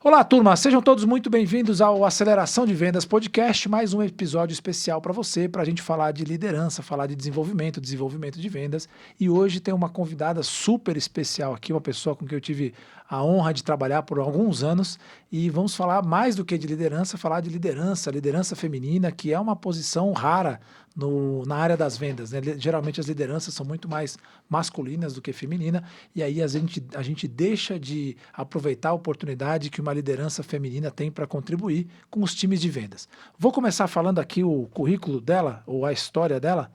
Olá, turma, sejam todos muito bem-vindos ao Aceleração de Vendas Podcast, mais um episódio especial para você, para a gente falar de liderança, falar de desenvolvimento de vendas. E hoje tem uma convidada super especial aqui, uma pessoa com quem eu tive a honra de trabalhar por alguns anos, e vamos falar mais do que de liderança, falar de liderança feminina, que é uma posição rara na área das vendas, né? Geralmente as lideranças são muito mais masculinas do que feminina, e aí a gente deixa de aproveitar a oportunidade que uma liderança feminina tem para contribuir com os times de vendas. Vou começar falando aqui o currículo dela, ou a história dela,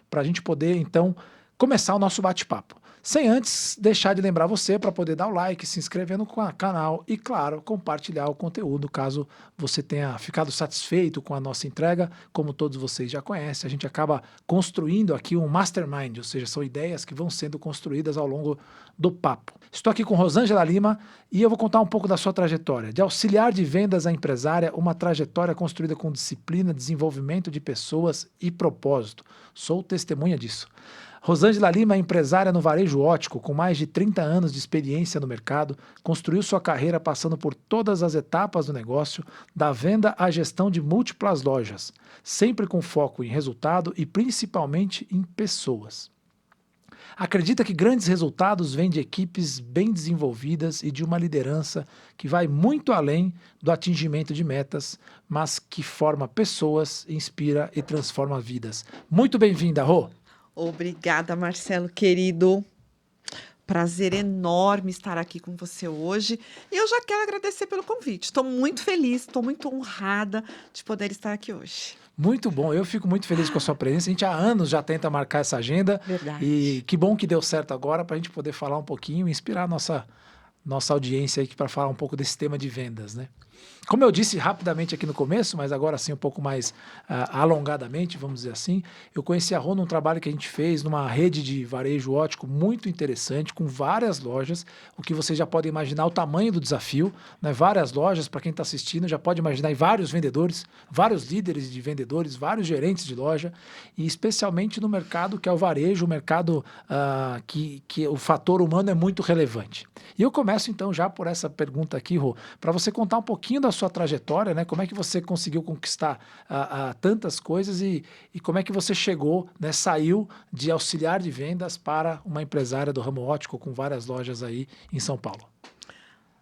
para a gente poder, então, começar o nosso bate-papo. Sem antes deixar de lembrar você para poder dar o like, se inscrever no canal e, claro, compartilhar o conteúdo caso você tenha ficado satisfeito com a nossa entrega. Como todos vocês já conhecem, a gente acaba construindo aqui um mastermind, ou seja, são ideias que vão sendo construídas ao longo do papo. Estou aqui com Rosângela Lima e eu vou contar um pouco da sua trajetória. De auxiliar de vendas a empresária, uma trajetória construída com disciplina, desenvolvimento de pessoas e propósito. Sou testemunha disso. Rosângela Lima é empresária no varejo ótico, com mais de 30 anos de experiência no mercado, construiu sua carreira passando por todas as etapas do negócio, da venda à gestão de múltiplas lojas, sempre com foco em resultado e principalmente em pessoas. Acredita que grandes resultados vêm de equipes bem desenvolvidas e de uma liderança que vai muito além do atingimento de metas, mas que forma pessoas, inspira e transforma vidas. Muito bem-vinda, Rô! Obrigada, Marcelo, querido. Prazer enorme estar aqui com você hoje. E eu já quero agradecer pelo convite. Estou muito feliz, estou muito honrada de poder estar aqui hoje. Muito bom, eu fico muito feliz com a sua presença. A gente há anos já tenta marcar essa agenda. Verdade. E que bom que deu certo agora para a gente poder falar um pouquinho e inspirar a nossa audiência aqui para falar um pouco desse tema de vendas, né? Como eu disse rapidamente aqui no começo, mas agora sim um pouco mais alongadamente, vamos dizer assim, eu conheci a Rô num trabalho que a gente fez numa rede de varejo ótico muito interessante, com várias lojas, o que vocês já podem imaginar o tamanho do desafio, né? Várias lojas, para quem está assistindo, já pode imaginar, e vários vendedores, vários líderes de vendedores, vários gerentes de loja, e especialmente no mercado que é o varejo, o mercado que o fator humano é muito relevante. E eu começo então já por essa pergunta aqui, Rô, para você contar um pouquinho da sua trajetória, né? Como é que você conseguiu conquistar tantas coisas e como é que você chegou, né? Saiu de auxiliar de vendas para uma empresária do ramo óptico com várias lojas aí em São Paulo.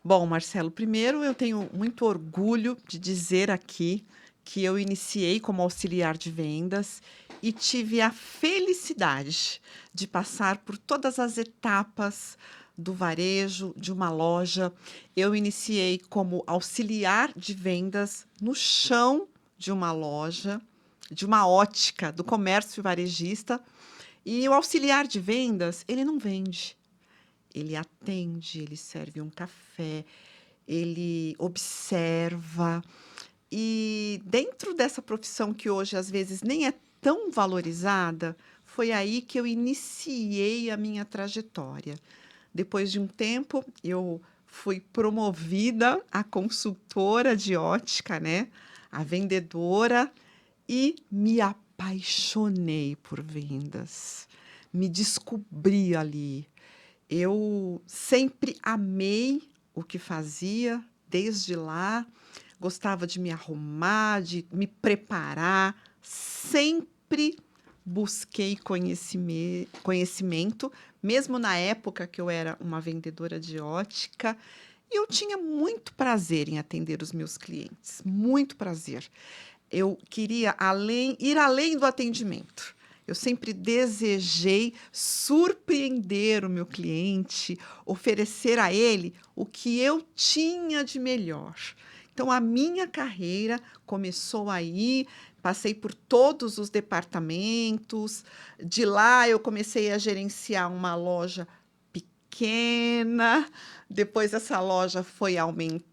Bom, Marcelo, primeiro eu tenho muito orgulho de dizer aqui que eu iniciei como auxiliar de vendas e tive a felicidade de passar por todas as etapas do varejo, de uma loja. Eu iniciei como auxiliar de vendas no chão de uma loja, de uma ótica, do comércio varejista. E o auxiliar de vendas, ele não vende. Ele atende, ele serve um café, ele observa. E dentro dessa profissão que hoje, às vezes, nem é tão valorizada, foi aí que eu iniciei a minha trajetória. Depois de um tempo, eu fui promovida a consultora de ótica, né? A vendedora, e me apaixonei por vendas. Me descobri ali. Eu sempre amei o que fazia, desde lá. Gostava de me arrumar, de me preparar. Sempre busquei conhecimento, mesmo na época que eu era uma vendedora de ótica, e eu tinha muito prazer em atender os meus clientes, muito prazer. Eu queria ir além do atendimento. Eu sempre desejei surpreender o meu cliente, oferecer a ele o que eu tinha de melhor. Então, a minha carreira começou aí. Passei por todos os departamentos. De lá, eu comecei a gerenciar uma loja pequena. Depois, essa loja foi aumentando.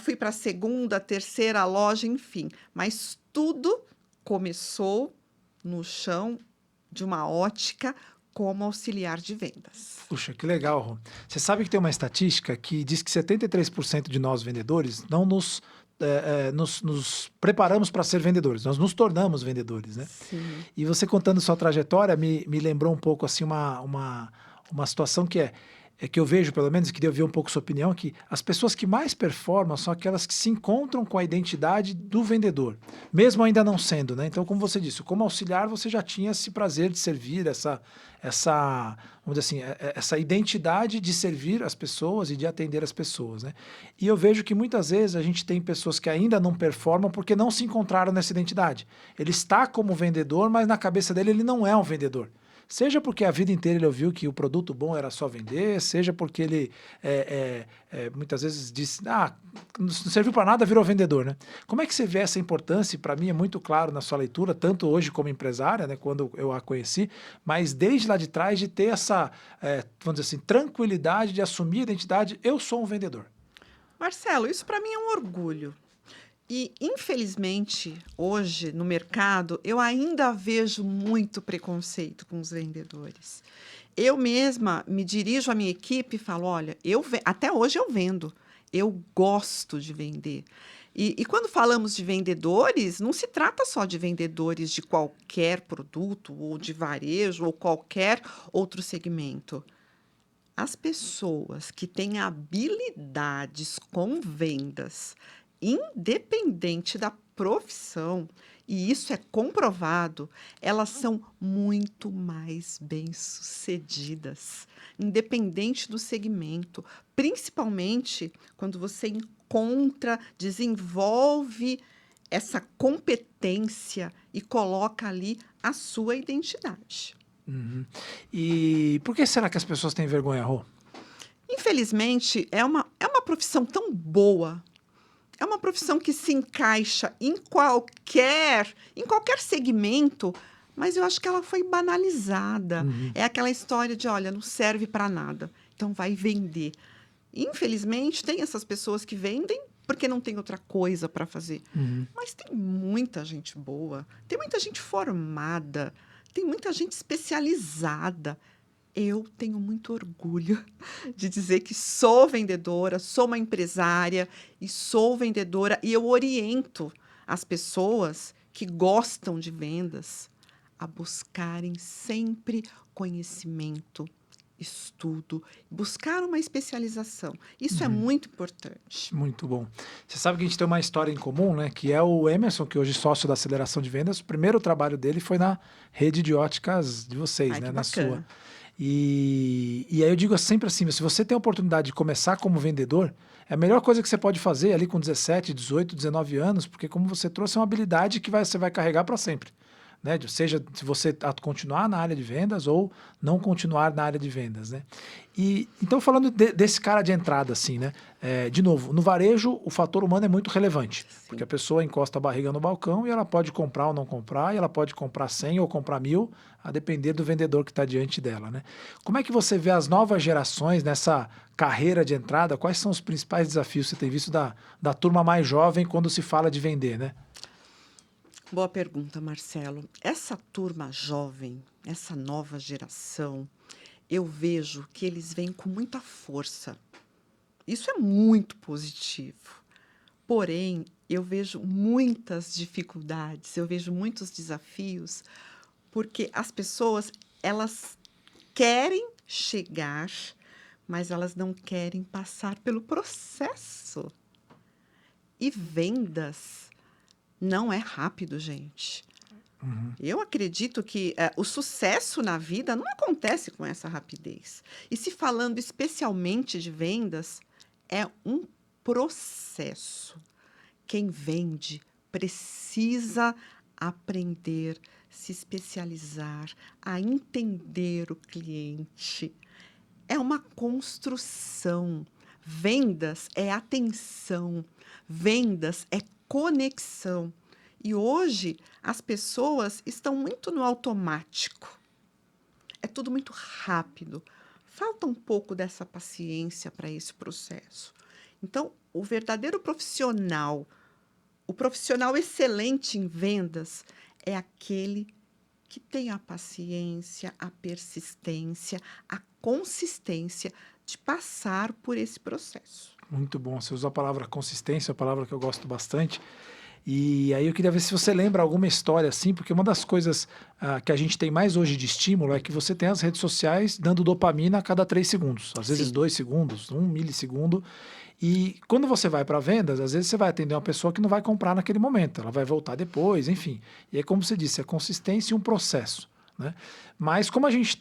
Fui para a segunda, terceira loja, enfim. Mas tudo começou no chão de uma ótica como auxiliar de vendas. Puxa, que legal, Rô. Você sabe que tem uma estatística que diz que 73% de nós vendedores não nos preparamos para ser vendedores, nós nos tornamos vendedores, né? Sim. E você contando sua trajetória me lembrou um pouco assim uma situação que é que eu vejo, pelo menos, queria ouvir um pouco sua opinião, que as pessoas que mais performam são aquelas que se encontram com a identidade do vendedor, mesmo ainda não sendo, né? Então, como você disse, como auxiliar, você já tinha esse prazer de servir, vamos dizer assim, essa identidade de servir as pessoas e de atender as pessoas, né? E eu vejo que muitas vezes a gente tem pessoas que ainda não performam porque não se encontraram nessa identidade. Ele está como vendedor, mas na cabeça dele ele não é um vendedor. Seja porque a vida inteira ele ouviu que o produto bom era só vender, seja porque ele muitas vezes disse, não serviu para nada, virou vendedor, né? Como é que você vê essa importância? Para mim é muito claro na sua leitura, tanto hoje como empresária, né, quando eu a conheci, mas desde lá de trás de ter essa, vamos dizer assim, tranquilidade de assumir a identidade, eu sou um vendedor. Marcelo, isso para mim é um orgulho. E, infelizmente, hoje, no mercado, eu ainda vejo muito preconceito com os vendedores. Eu mesma me dirijo à minha equipe e falo: olha, até hoje eu vendo, eu gosto de vender. E quando falamos de vendedores, não se trata só de vendedores de qualquer produto, ou de varejo, ou qualquer outro segmento. As pessoas que têm habilidades com vendas, independente da profissão, e isso é comprovado, elas são muito mais bem-sucedidas, independente do segmento, principalmente quando você encontra, desenvolve essa competência e coloca ali a sua identidade. Uhum. E por que será que as pessoas têm vergonha, Rô? Infelizmente, é uma profissão tão boa, é uma profissão que se encaixa em qualquer segmento, mas eu acho que ela foi banalizada. Uhum. É aquela história de, olha, não serve para nada, então vai vender. Infelizmente, tem essas pessoas que vendem porque não tem outra coisa para fazer. Uhum. Mas tem muita gente boa, tem muita gente formada, tem muita gente especializada. Eu tenho muito orgulho de dizer que sou vendedora, sou uma empresária e sou vendedora, e eu oriento as pessoas que gostam de vendas a buscarem sempre conhecimento, estudo, buscar uma especialização. Isso é Uhum. muito importante. Muito bom. Você sabe que a gente tem uma história em comum, né? Que é o Emerson, que hoje é sócio da Aceleração de Vendas. O primeiro trabalho dele foi na rede de óticas de vocês, Ai, né? que Na sua. bacana. E aí eu digo sempre assim, se você tem a oportunidade de começar como vendedor, é a melhor coisa que você pode fazer ali com 17, 18, 19 anos, porque como você trouxe, é uma habilidade que você vai carregar para sempre. Né? Seja se você continuar na área de vendas ou não continuar na área de vendas, né? E então falando desse cara de entrada, assim, né? De novo, no varejo o fator humano é muito relevante, porque Sim. a pessoa encosta a barriga no balcão e ela pode comprar ou não comprar, e ela pode comprar 100 ou comprar 1000, a depender do vendedor que está diante dela, né? Como é que você vê as novas gerações nessa carreira de entrada? Quais são os principais desafios que você tem visto da turma mais jovem quando se fala de vender, né? Boa pergunta, Marcelo. Essa turma jovem, essa nova geração, eu vejo que eles vêm com muita força. Isso é muito positivo. Porém, eu vejo muitas dificuldades, eu vejo muitos desafios, porque as pessoas, elas querem chegar, mas elas não querem passar pelo processo. E vendas não é rápido, gente. Uhum. Eu acredito que o sucesso na vida não acontece com essa rapidez. E se falando especialmente de vendas, é um processo. Quem vende precisa aprender, se especializar, a entender o cliente. É uma construção. Vendas é atenção, vendas é conexão. E hoje as pessoas estão muito no automático. É tudo muito rápido. Falta um pouco dessa paciência para esse processo. Então, o verdadeiro profissional, o profissional excelente em vendas, é aquele que tem a paciência, a persistência, a consistência de passar por esse processo. Muito bom. Você usou a palavra consistência, a palavra que eu gosto bastante. E aí eu queria ver se você lembra alguma história assim, porque uma das coisas que a gente tem mais hoje de estímulo é que você tem as redes sociais dando dopamina a cada 3 segundos, às vezes Sim. 2 segundos, 1 milissegundo. E quando você vai para vendas, às vezes você vai atender uma pessoa que não vai comprar naquele momento, ela vai voltar depois, enfim. E aí, como você disse, é consistência e um processo. Né? Mas como a gente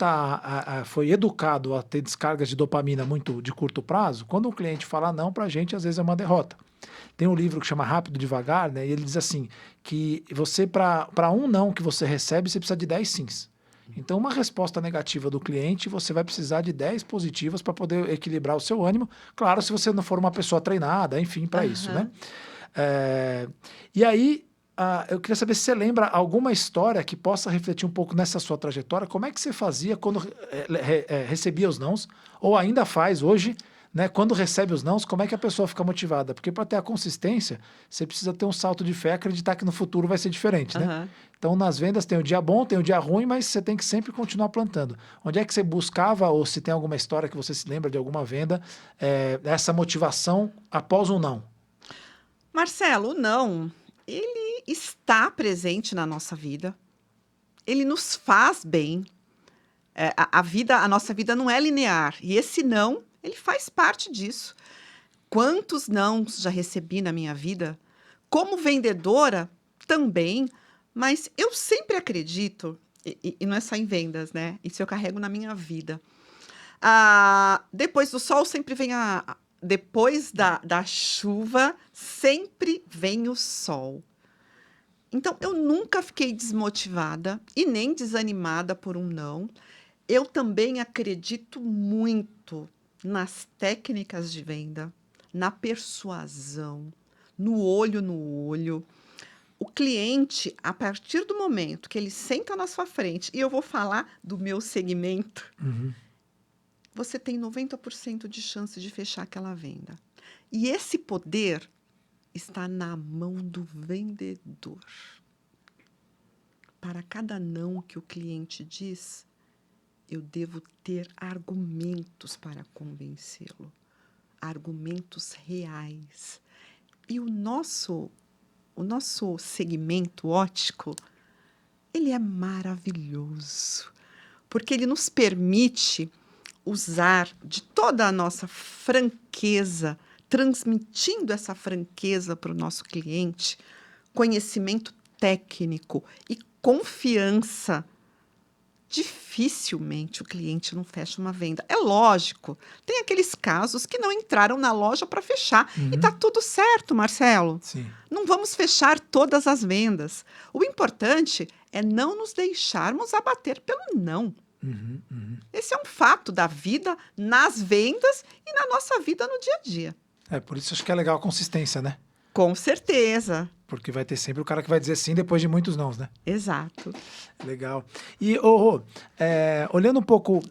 foi educado a ter descargas de dopamina muito de curto prazo, quando o cliente fala não para a gente, às vezes é uma derrota. Tem um livro que chama Rápido Devagar, né? E ele diz assim, que você, para um não que você recebe, você precisa de 10 sims. Então, uma resposta negativa do cliente, você vai precisar de 10 positivas para poder equilibrar o seu ânimo. Claro, se você não for uma pessoa treinada, enfim, para isso, né? Aham. É, e aí, eu queria saber se você lembra alguma história que possa refletir um pouco nessa sua trajetória. Como é que você fazia quando recebia os nãos? Ou ainda faz hoje, né? Quando recebe os nãos, como é que a pessoa fica motivada? Porque para ter a consistência, você precisa ter um salto de fé e acreditar que no futuro vai ser diferente, né? Aham. Então, nas vendas tem o dia bom, tem o dia ruim, mas você tem que sempre continuar plantando. Onde é que você buscava, ou se tem alguma história que você se lembra de alguma venda, essa motivação após um não? Marcelo, o não, ele está presente na nossa vida. Ele nos faz bem. A nossa vida não é linear. E esse não, ele faz parte disso. Quantos nãos já recebi na minha vida? Como vendedora, também. Mas eu sempre acredito, e não é só em vendas, né? Isso eu carrego na minha vida. Depois do sol sempre vem depois da chuva, sempre vem o sol. Então, eu nunca fiquei desmotivada e nem desanimada por um não. Eu também acredito muito nas técnicas de venda, na persuasão, no olho no olho. O cliente, a partir do momento que ele senta na sua frente, e eu vou falar do meu segmento, Uhum. você tem 90% de chance de fechar aquela venda. E esse poder está na mão do vendedor. Para cada não que o cliente diz, eu devo ter argumentos para convencê-lo, argumentos reais. E o nosso segmento ótico, ele é maravilhoso, porque ele nos permite usar de toda a nossa franqueza, transmitindo essa franqueza para o nosso cliente, conhecimento técnico e confiança. Dificilmente o cliente não fecha uma venda. É lógico, tem aqueles casos que não entraram na loja para fechar. E tá Uhum. tudo certo, Marcelo. Sim. Não vamos fechar todas as vendas. O importante é não nos deixarmos abater pelo não. Uhum, uhum. Esse é um fato da vida nas vendas e na nossa vida no dia a dia. Por isso acho que é legal a consistência, né? Com certeza. Porque vai ter sempre o cara que vai dizer sim depois de muitos nãos, né? Exato. Legal. E, olhando um pouco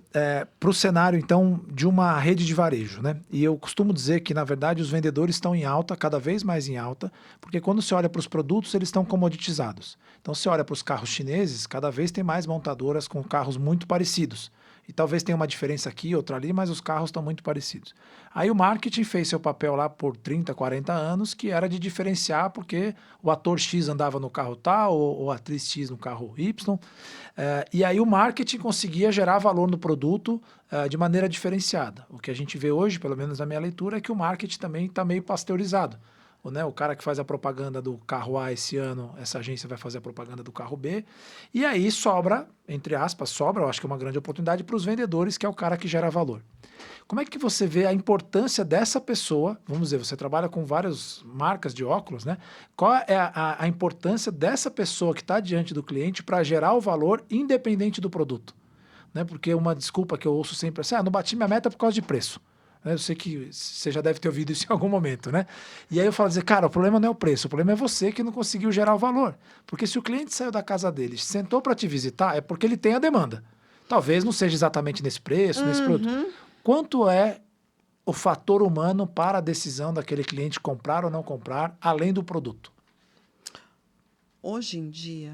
para o cenário, então, de uma rede de varejo, né? E eu costumo dizer que, na verdade, os vendedores estão em alta, cada vez mais em alta, porque quando você olha para os produtos, eles estão comoditizados. Então, você olha para os carros chineses, cada vez tem mais montadoras com carros muito parecidos. E talvez tenha uma diferença aqui, outra ali, mas os carros estão muito parecidos. Aí o marketing fez seu papel lá por 30, 40 anos, que era de diferenciar, porque o ator X andava no carro tal, ou a atriz X no carro Y. E aí o marketing conseguia gerar valor no produto de maneira diferenciada. O que a gente vê hoje, pelo menos na minha leitura, é que o marketing também está meio pasteurizado. O cara que faz a propaganda do carro A esse ano, essa agência vai fazer a propaganda do carro B. E aí sobra, entre aspas, eu acho que é uma grande oportunidade para os vendedores, que é o cara que gera valor. Como é que você vê a importância dessa pessoa? Vamos dizer, você trabalha com várias marcas de óculos, né? Qual é a importância dessa pessoa que está diante do cliente para gerar o valor independente do produto? Né? Porque uma desculpa que eu ouço sempre é assim, não bati minha meta por causa de preço. Eu sei que você já deve ter ouvido isso em algum momento, né? E aí eu falo dizer, cara, o problema não é o preço, o problema é você que não conseguiu gerar o valor. Porque se o cliente saiu da casa dele, sentou para te visitar, é porque ele tem a demanda. Talvez não seja exatamente nesse preço, nesse produto. Uhum. Quanto é o fator humano para a decisão daquele cliente comprar ou não comprar, além do produto? Hoje em dia,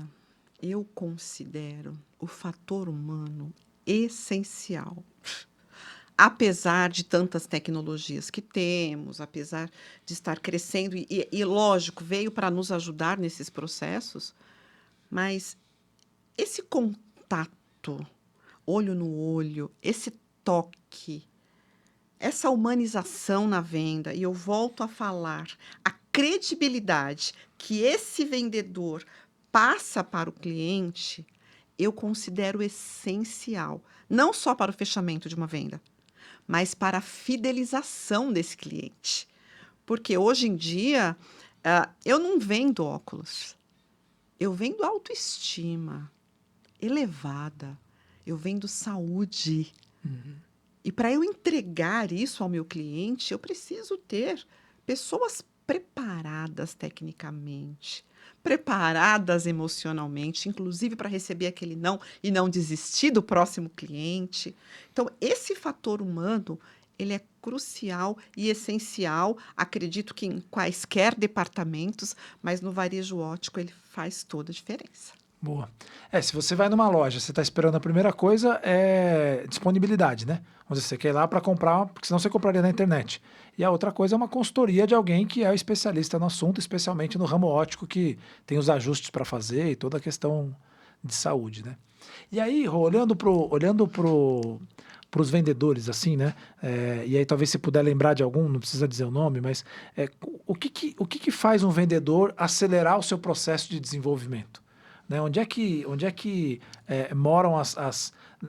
eu considero o fator humano essencial. apesar de tantas tecnologias que temos, apesar de estar crescendo, lógico, veio para nos ajudar nesses processos, mas esse contato, olho no olho, esse toque, essa humanização na venda, e eu volto a falar, a credibilidade que esse vendedor passa para o cliente, eu considero essencial, não só para o fechamento de uma venda, mas para a fidelização desse cliente. Porque hoje em dia, eu não vendo óculos, eu vendo autoestima elevada, eu vendo saúde. E para eu entregar isso ao meu cliente, eu preciso ter pessoas preparadas tecnicamente, preparadas emocionalmente, inclusive para receber aquele não e não desistir do próximo cliente. Então, esse fator humano, ele é crucial e essencial, acredito que em quaisquer departamentos, mas no varejo óptico ele faz toda a diferença. Boa. Se você vai numa loja, você está esperando, a primeira coisa é disponibilidade, né? Vamos dizer, você quer ir lá para comprar, porque senão você compraria na internet. E a outra coisa é uma consultoria de alguém que é o especialista no assunto, especialmente no ramo óptico, que tem os ajustes para fazer e toda a questão de saúde, né? E aí, Rô, olhando para os vendedores, assim, né? E aí talvez se puder lembrar de algum, não precisa dizer o nome, mas o que faz um vendedor acelerar o seu processo de desenvolvimento? Né? Onde é que moram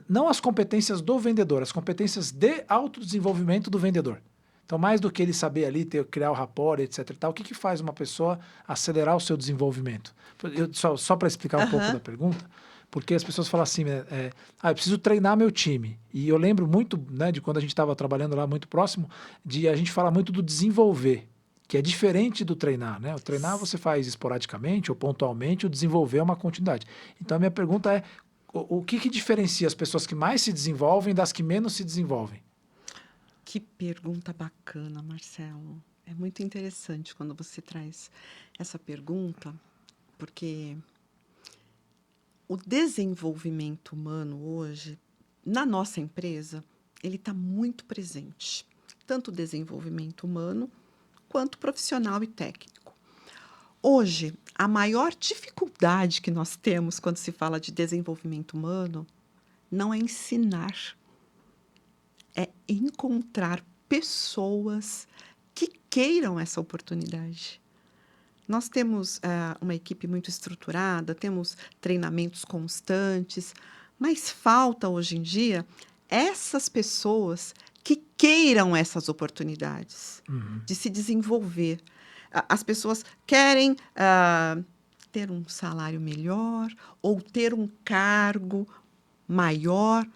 não as competências do vendedor, as competências de autodesenvolvimento do vendedor. Então, mais do que ele saber ali, criar o rapport, etc. E tal, o que faz uma pessoa acelerar o seu desenvolvimento? Só para explicar um pouco da pergunta, porque as pessoas falam assim, eu preciso treinar meu time. E eu lembro muito, né, de quando a gente estava trabalhando lá muito próximo, de a gente falar muito do desenvolver, que é diferente do treinar, né? O treinar você faz esporadicamente ou pontualmente, o desenvolver é uma continuidade. Então, a minha pergunta é, o que diferencia as pessoas que mais se desenvolvem das que menos se desenvolvem? Que pergunta bacana, Marcelo. É muito interessante quando você traz essa pergunta, porque o desenvolvimento humano hoje, na nossa empresa, ele está muito presente. Tanto o desenvolvimento humano, quanto profissional e técnico. Hoje, a maior dificuldade que nós temos quando se fala de desenvolvimento humano não é ensinar, é encontrar pessoas que queiram essa oportunidade. Nós temos uma equipe muito estruturada, temos treinamentos constantes, mas falta hoje em dia essas pessoas que queiram essas oportunidades de se desenvolver. As pessoas querem ter um salário melhor ou ter um cargo maior,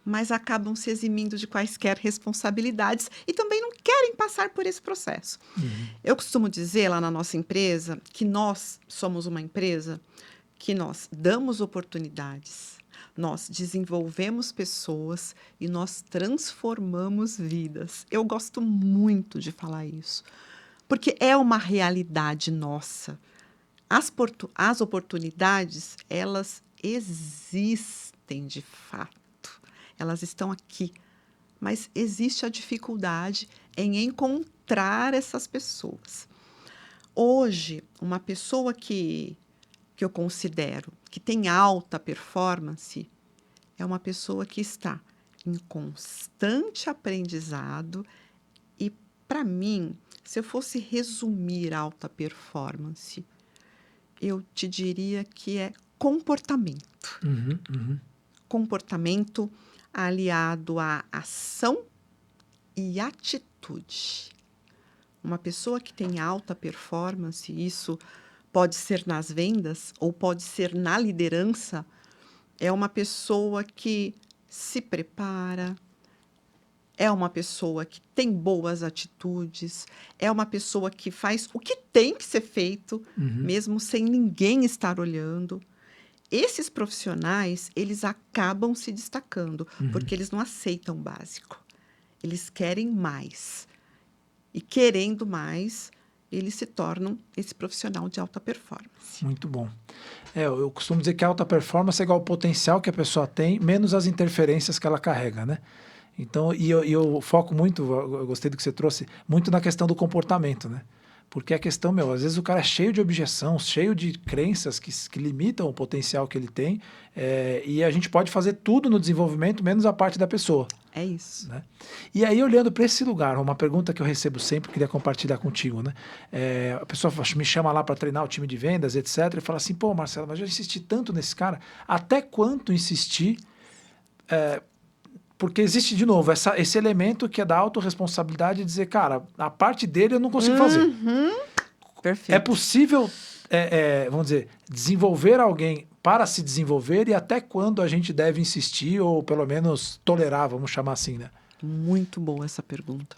mas acabam se eximindo de quaisquer responsabilidades e também não querem passar por esse processo. Eu costumo dizer lá na nossa empresa que nós somos uma empresa que nós damos oportunidades, nós desenvolvemos pessoas e nós transformamos vidas. Eu gosto muito de falar isso, porque é uma realidade nossa. As oportunidades, elas existem de fato. Elas estão aqui, mas existe a dificuldade em encontrar essas pessoas. Hoje, uma pessoa que eu considero que tem alta performance é uma pessoa que está em constante aprendizado e, para mim, se eu fosse resumir alta performance, eu te diria que é comportamento. Comportamento aliado à ação e atitude. Uma pessoa que tem alta performance, isso pode ser nas vendas ou pode ser na liderança, é uma pessoa que se prepara, é uma pessoa que tem boas atitudes, é uma pessoa que faz o que tem que ser feito, mesmo sem ninguém estar olhando. Esses profissionais, eles acabam se destacando, porque eles não aceitam o básico. Eles querem mais. E querendo mais, eles se tornam esse profissional de alta performance. Muito bom. Eu costumo dizer que a alta performance é igual ao potencial que a pessoa tem, menos as interferências que ela carrega, né? Então, e eu foco muito, eu gostei do que você trouxe, muito na questão do comportamento, né? Porque a questão, às vezes o cara é cheio de objeção, cheio de crenças que limitam o potencial que ele tem, e a gente pode fazer tudo no desenvolvimento, menos a parte da pessoa. É isso. Né? E aí, olhando para esse lugar, uma pergunta que eu recebo sempre, queria compartilhar contigo, né? A pessoa me chama lá para treinar o time de vendas, etc., e fala assim, pô, Marcelo, mas eu insisti tanto nesse cara, até quanto insistir? Porque existe, de novo, esse elemento que é da autorresponsabilidade de dizer, cara, a parte dele eu não consigo fazer. Perfeito. É possível, vamos dizer, desenvolver alguém para se desenvolver e até quando a gente deve insistir ou pelo menos tolerar, vamos chamar assim, né? Muito boa essa pergunta.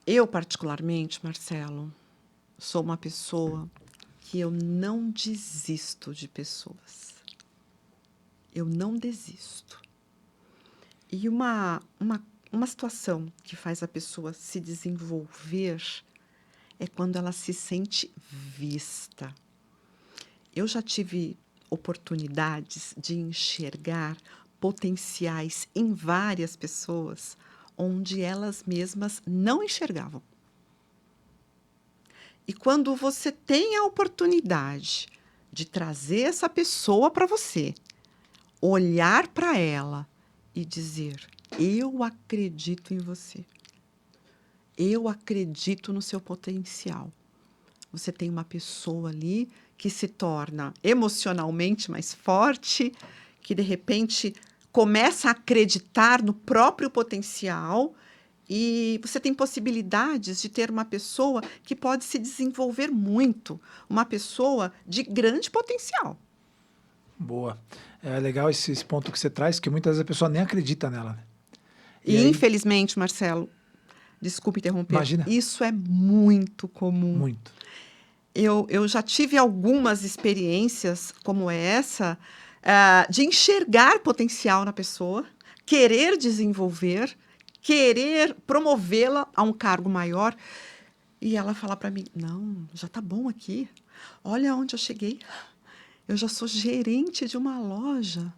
Eu, particularmente, Marcelo, sou uma pessoa que eu não desisto de pessoas. Eu não desisto. E uma situação que faz a pessoa se desenvolver é quando ela se sente vista. Eu já tive oportunidades de enxergar potenciais em várias pessoas onde elas mesmas não enxergavam. E quando você tem a oportunidade de trazer essa pessoa para você, olhar para ela e dizer, eu acredito em você. Eu acredito no seu potencial. Você tem uma pessoa ali que se torna emocionalmente mais forte, que de repente começa a acreditar no próprio potencial e você tem possibilidades de ter uma pessoa que pode se desenvolver muito, uma pessoa de grande potencial. Boa. É legal esse ponto que você traz, que muitas vezes a pessoa nem acredita nela. Né? E aí, infelizmente, Marcelo, desculpe interromper, imagina. isso é muito comum. Muito. Eu já tive algumas experiências como essa, de enxergar potencial na pessoa, querer desenvolver, querer promovê-la a um cargo maior. E ela fala para mim, não, já está bom aqui. Olha onde eu cheguei. Eu já sou gerente de uma loja.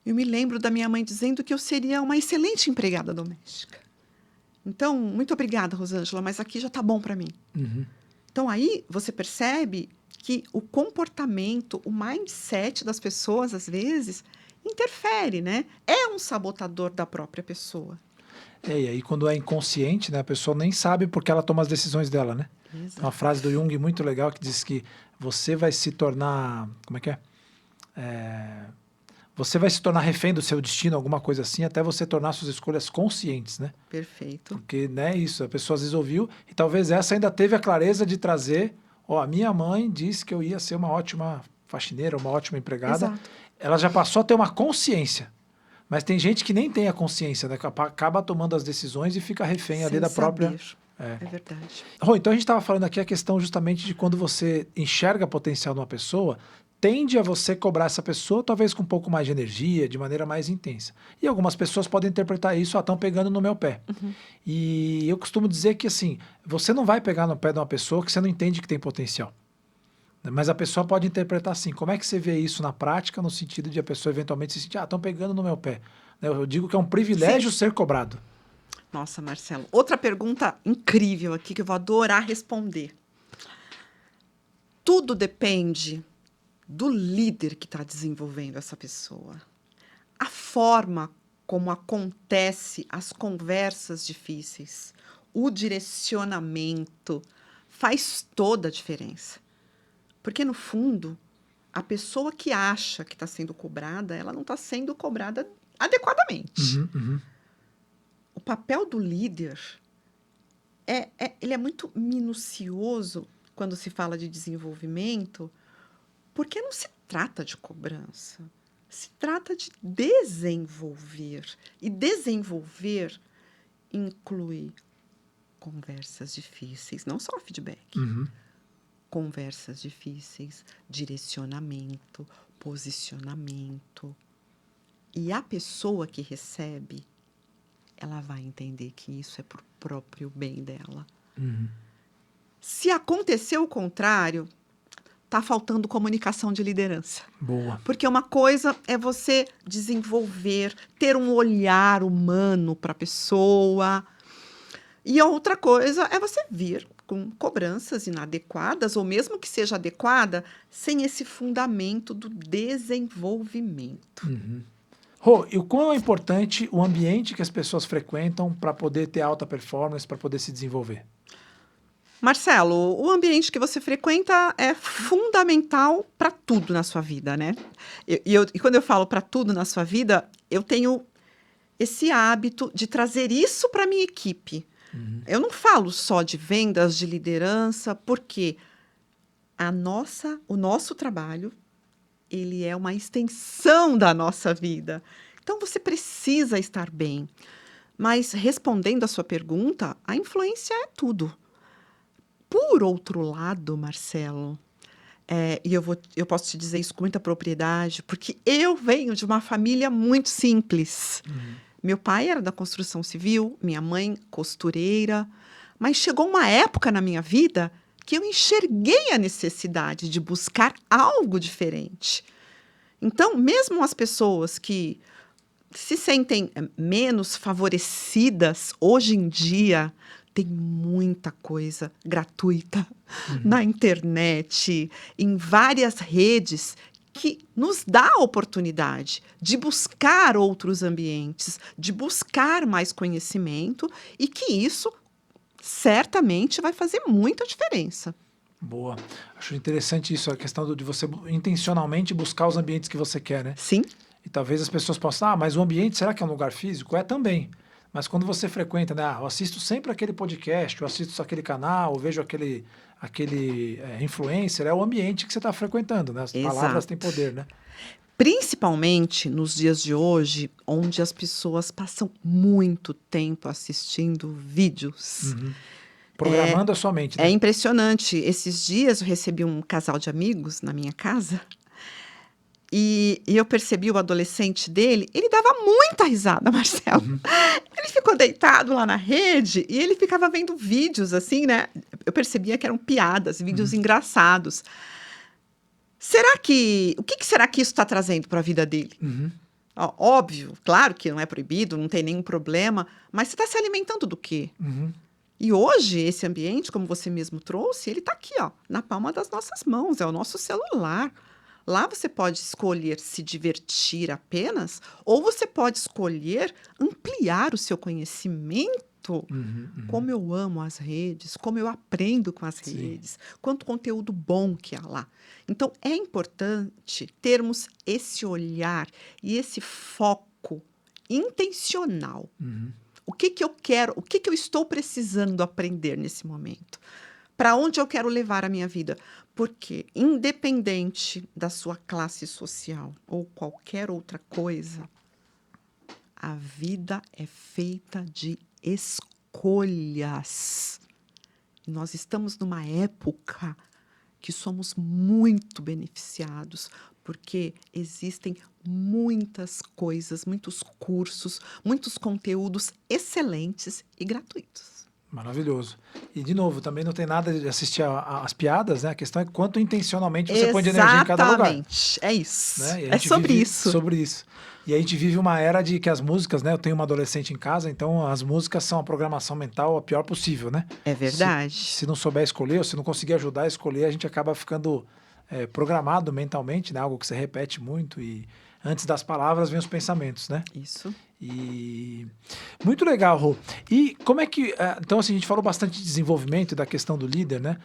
Eu me lembro da minha mãe dizendo que eu seria uma excelente empregada doméstica. Então, muito obrigada, Rosângela, mas aqui já está bom para mim. Uhum. Então, aí você percebe que o comportamento, o mindset das pessoas, às vezes, interfere, né? É um sabotador da própria pessoa. E aí quando é inconsciente, né, a pessoa nem sabe porque ela toma as decisões dela, né? Exato. Tem uma frase do Jung muito legal que diz que você vai se tornar... Como é que é? Você vai se tornar refém do seu destino, alguma coisa assim, até você tornar suas escolhas conscientes, né? Perfeito. Porque, né, isso, a pessoa às vezes ouviu e talvez essa ainda teve a clareza de trazer, a minha mãe disse que eu ia ser uma ótima faxineira, uma ótima empregada. Exato. Ela já passou a ter uma consciência. Mas tem gente que nem tem a consciência, né? Acaba tomando as decisões e fica refém ali Sem da própria... saber. É verdade. Rô, então a gente estava falando aqui a questão justamente de quando você enxerga potencial numa pessoa, tende a você cobrar essa pessoa talvez com um pouco mais de energia, de maneira mais intensa. E algumas pessoas podem interpretar isso, estão pegando no meu pé. Uhum. E eu costumo dizer que assim, você não vai pegar no pé de uma pessoa que você não entende que tem potencial. Mas a pessoa pode interpretar assim. Como é que você vê isso na prática, no sentido de a pessoa eventualmente se sentir, estão pegando no meu pé. Eu digo que é um privilégio ser cobrado. Nossa, Marcelo. Outra pergunta incrível aqui que eu vou adorar responder. Tudo depende do líder que está desenvolvendo essa pessoa. A forma como acontece as conversas difíceis, o direcionamento, faz toda a diferença. Porque, no fundo, a pessoa que acha que está sendo cobrada, ela não está sendo cobrada adequadamente. Uhum, uhum. O papel do líder, ele é muito minucioso quando se fala de desenvolvimento, porque não se trata de cobrança. Se trata de desenvolver. E desenvolver inclui conversas difíceis, não só feedback. Uhum. Conversas difíceis, direcionamento, posicionamento. E a pessoa que recebe, ela vai entender que isso é para o próprio bem dela. Uhum. Se acontecer o contrário, tá faltando comunicação de liderança. Boa. Porque uma coisa é você desenvolver, ter um olhar humano para a pessoa. E a outra coisa é você vir com cobranças inadequadas, ou mesmo que seja adequada, sem esse fundamento do desenvolvimento. Rô, e o quão é importante o ambiente que as pessoas frequentam para poder ter alta performance, para poder se desenvolver? Marcelo, o ambiente que você frequenta é fundamental para tudo na sua vida, né? E quando eu falo para tudo na sua vida, eu tenho esse hábito de trazer isso para minha equipe. Eu não falo só de vendas, de liderança, porque o nosso trabalho, ele é uma extensão da nossa vida. Então, você precisa estar bem. Mas, respondendo a sua pergunta, a influência é tudo. Por outro lado, Marcelo, e eu posso te dizer isso com muita propriedade, porque eu venho de uma família muito simples. Meu pai era da construção civil, minha mãe costureira, mas chegou uma época na minha vida que eu enxerguei a necessidade de buscar algo diferente. Então, mesmo as pessoas que se sentem menos favorecidas hoje em dia, tem muita coisa gratuita na internet, em várias redes, que nos dá a oportunidade de buscar outros ambientes, de buscar mais conhecimento, e que isso certamente vai fazer muita diferença. Boa. Acho interessante isso, a questão de você intencionalmente buscar os ambientes que você quer, né? Sim. E talvez as pessoas possam, mas o ambiente, será que é um lugar físico? É também. Mas quando você frequenta, né? Eu assisto sempre aquele podcast, eu assisto aquele canal, eu vejo aquele influencer, é o ambiente que você está frequentando, né? As palavras têm poder, né? Principalmente nos dias de hoje, onde as pessoas passam muito tempo assistindo vídeos. Programando a sua mente, né? É impressionante. Esses dias eu recebi um casal de amigos na minha casa e eu percebi o adolescente dele, ele dava muita risada, Marcelo. Ele ficou deitado lá na rede e ele ficava vendo vídeos assim, né? Eu percebia que eram piadas, vídeos engraçados. O que será que isso está trazendo para a vida dele? Óbvio, claro que não é proibido, não tem nenhum problema, mas você está se alimentando do quê? E hoje, esse ambiente, como você mesmo trouxe, ele está aqui, ó, na palma das nossas mãos, é o nosso celular. Lá você pode escolher se divertir apenas, ou você pode escolher ampliar o seu conhecimento. Como eu amo as redes, como eu aprendo com as redes, quanto conteúdo bom que há lá. Então, é importante termos esse olhar e esse foco intencional. O que eu quero, o que eu estou precisando aprender nesse momento? Para onde eu quero levar a minha vida? Porque, independente da sua classe social ou qualquer outra coisa, a vida é feita de escolhas. Nós estamos numa época que somos muito beneficiados, porque existem muitas coisas, muitos cursos, muitos conteúdos excelentes e gratuitos. Maravilhoso. E, de novo, também não tem nada de assistir as piadas, né? A questão é quanto intencionalmente você põe de energia em cada lugar. Exatamente. É isso. Né? É sobre isso. Sobre isso. E a gente vive uma era de que as músicas, né? Eu tenho uma adolescente em casa, então as músicas são a programação mental a pior possível, né? É verdade. Se não souber escolher, ou se não conseguir ajudar a escolher, a gente acaba ficando programado mentalmente, né? Algo que você repete muito e antes das palavras vem os pensamentos, né? Isso. E muito legal, Rô. E como é que... Então, assim, a gente falou bastante de desenvolvimento e da questão do líder, né?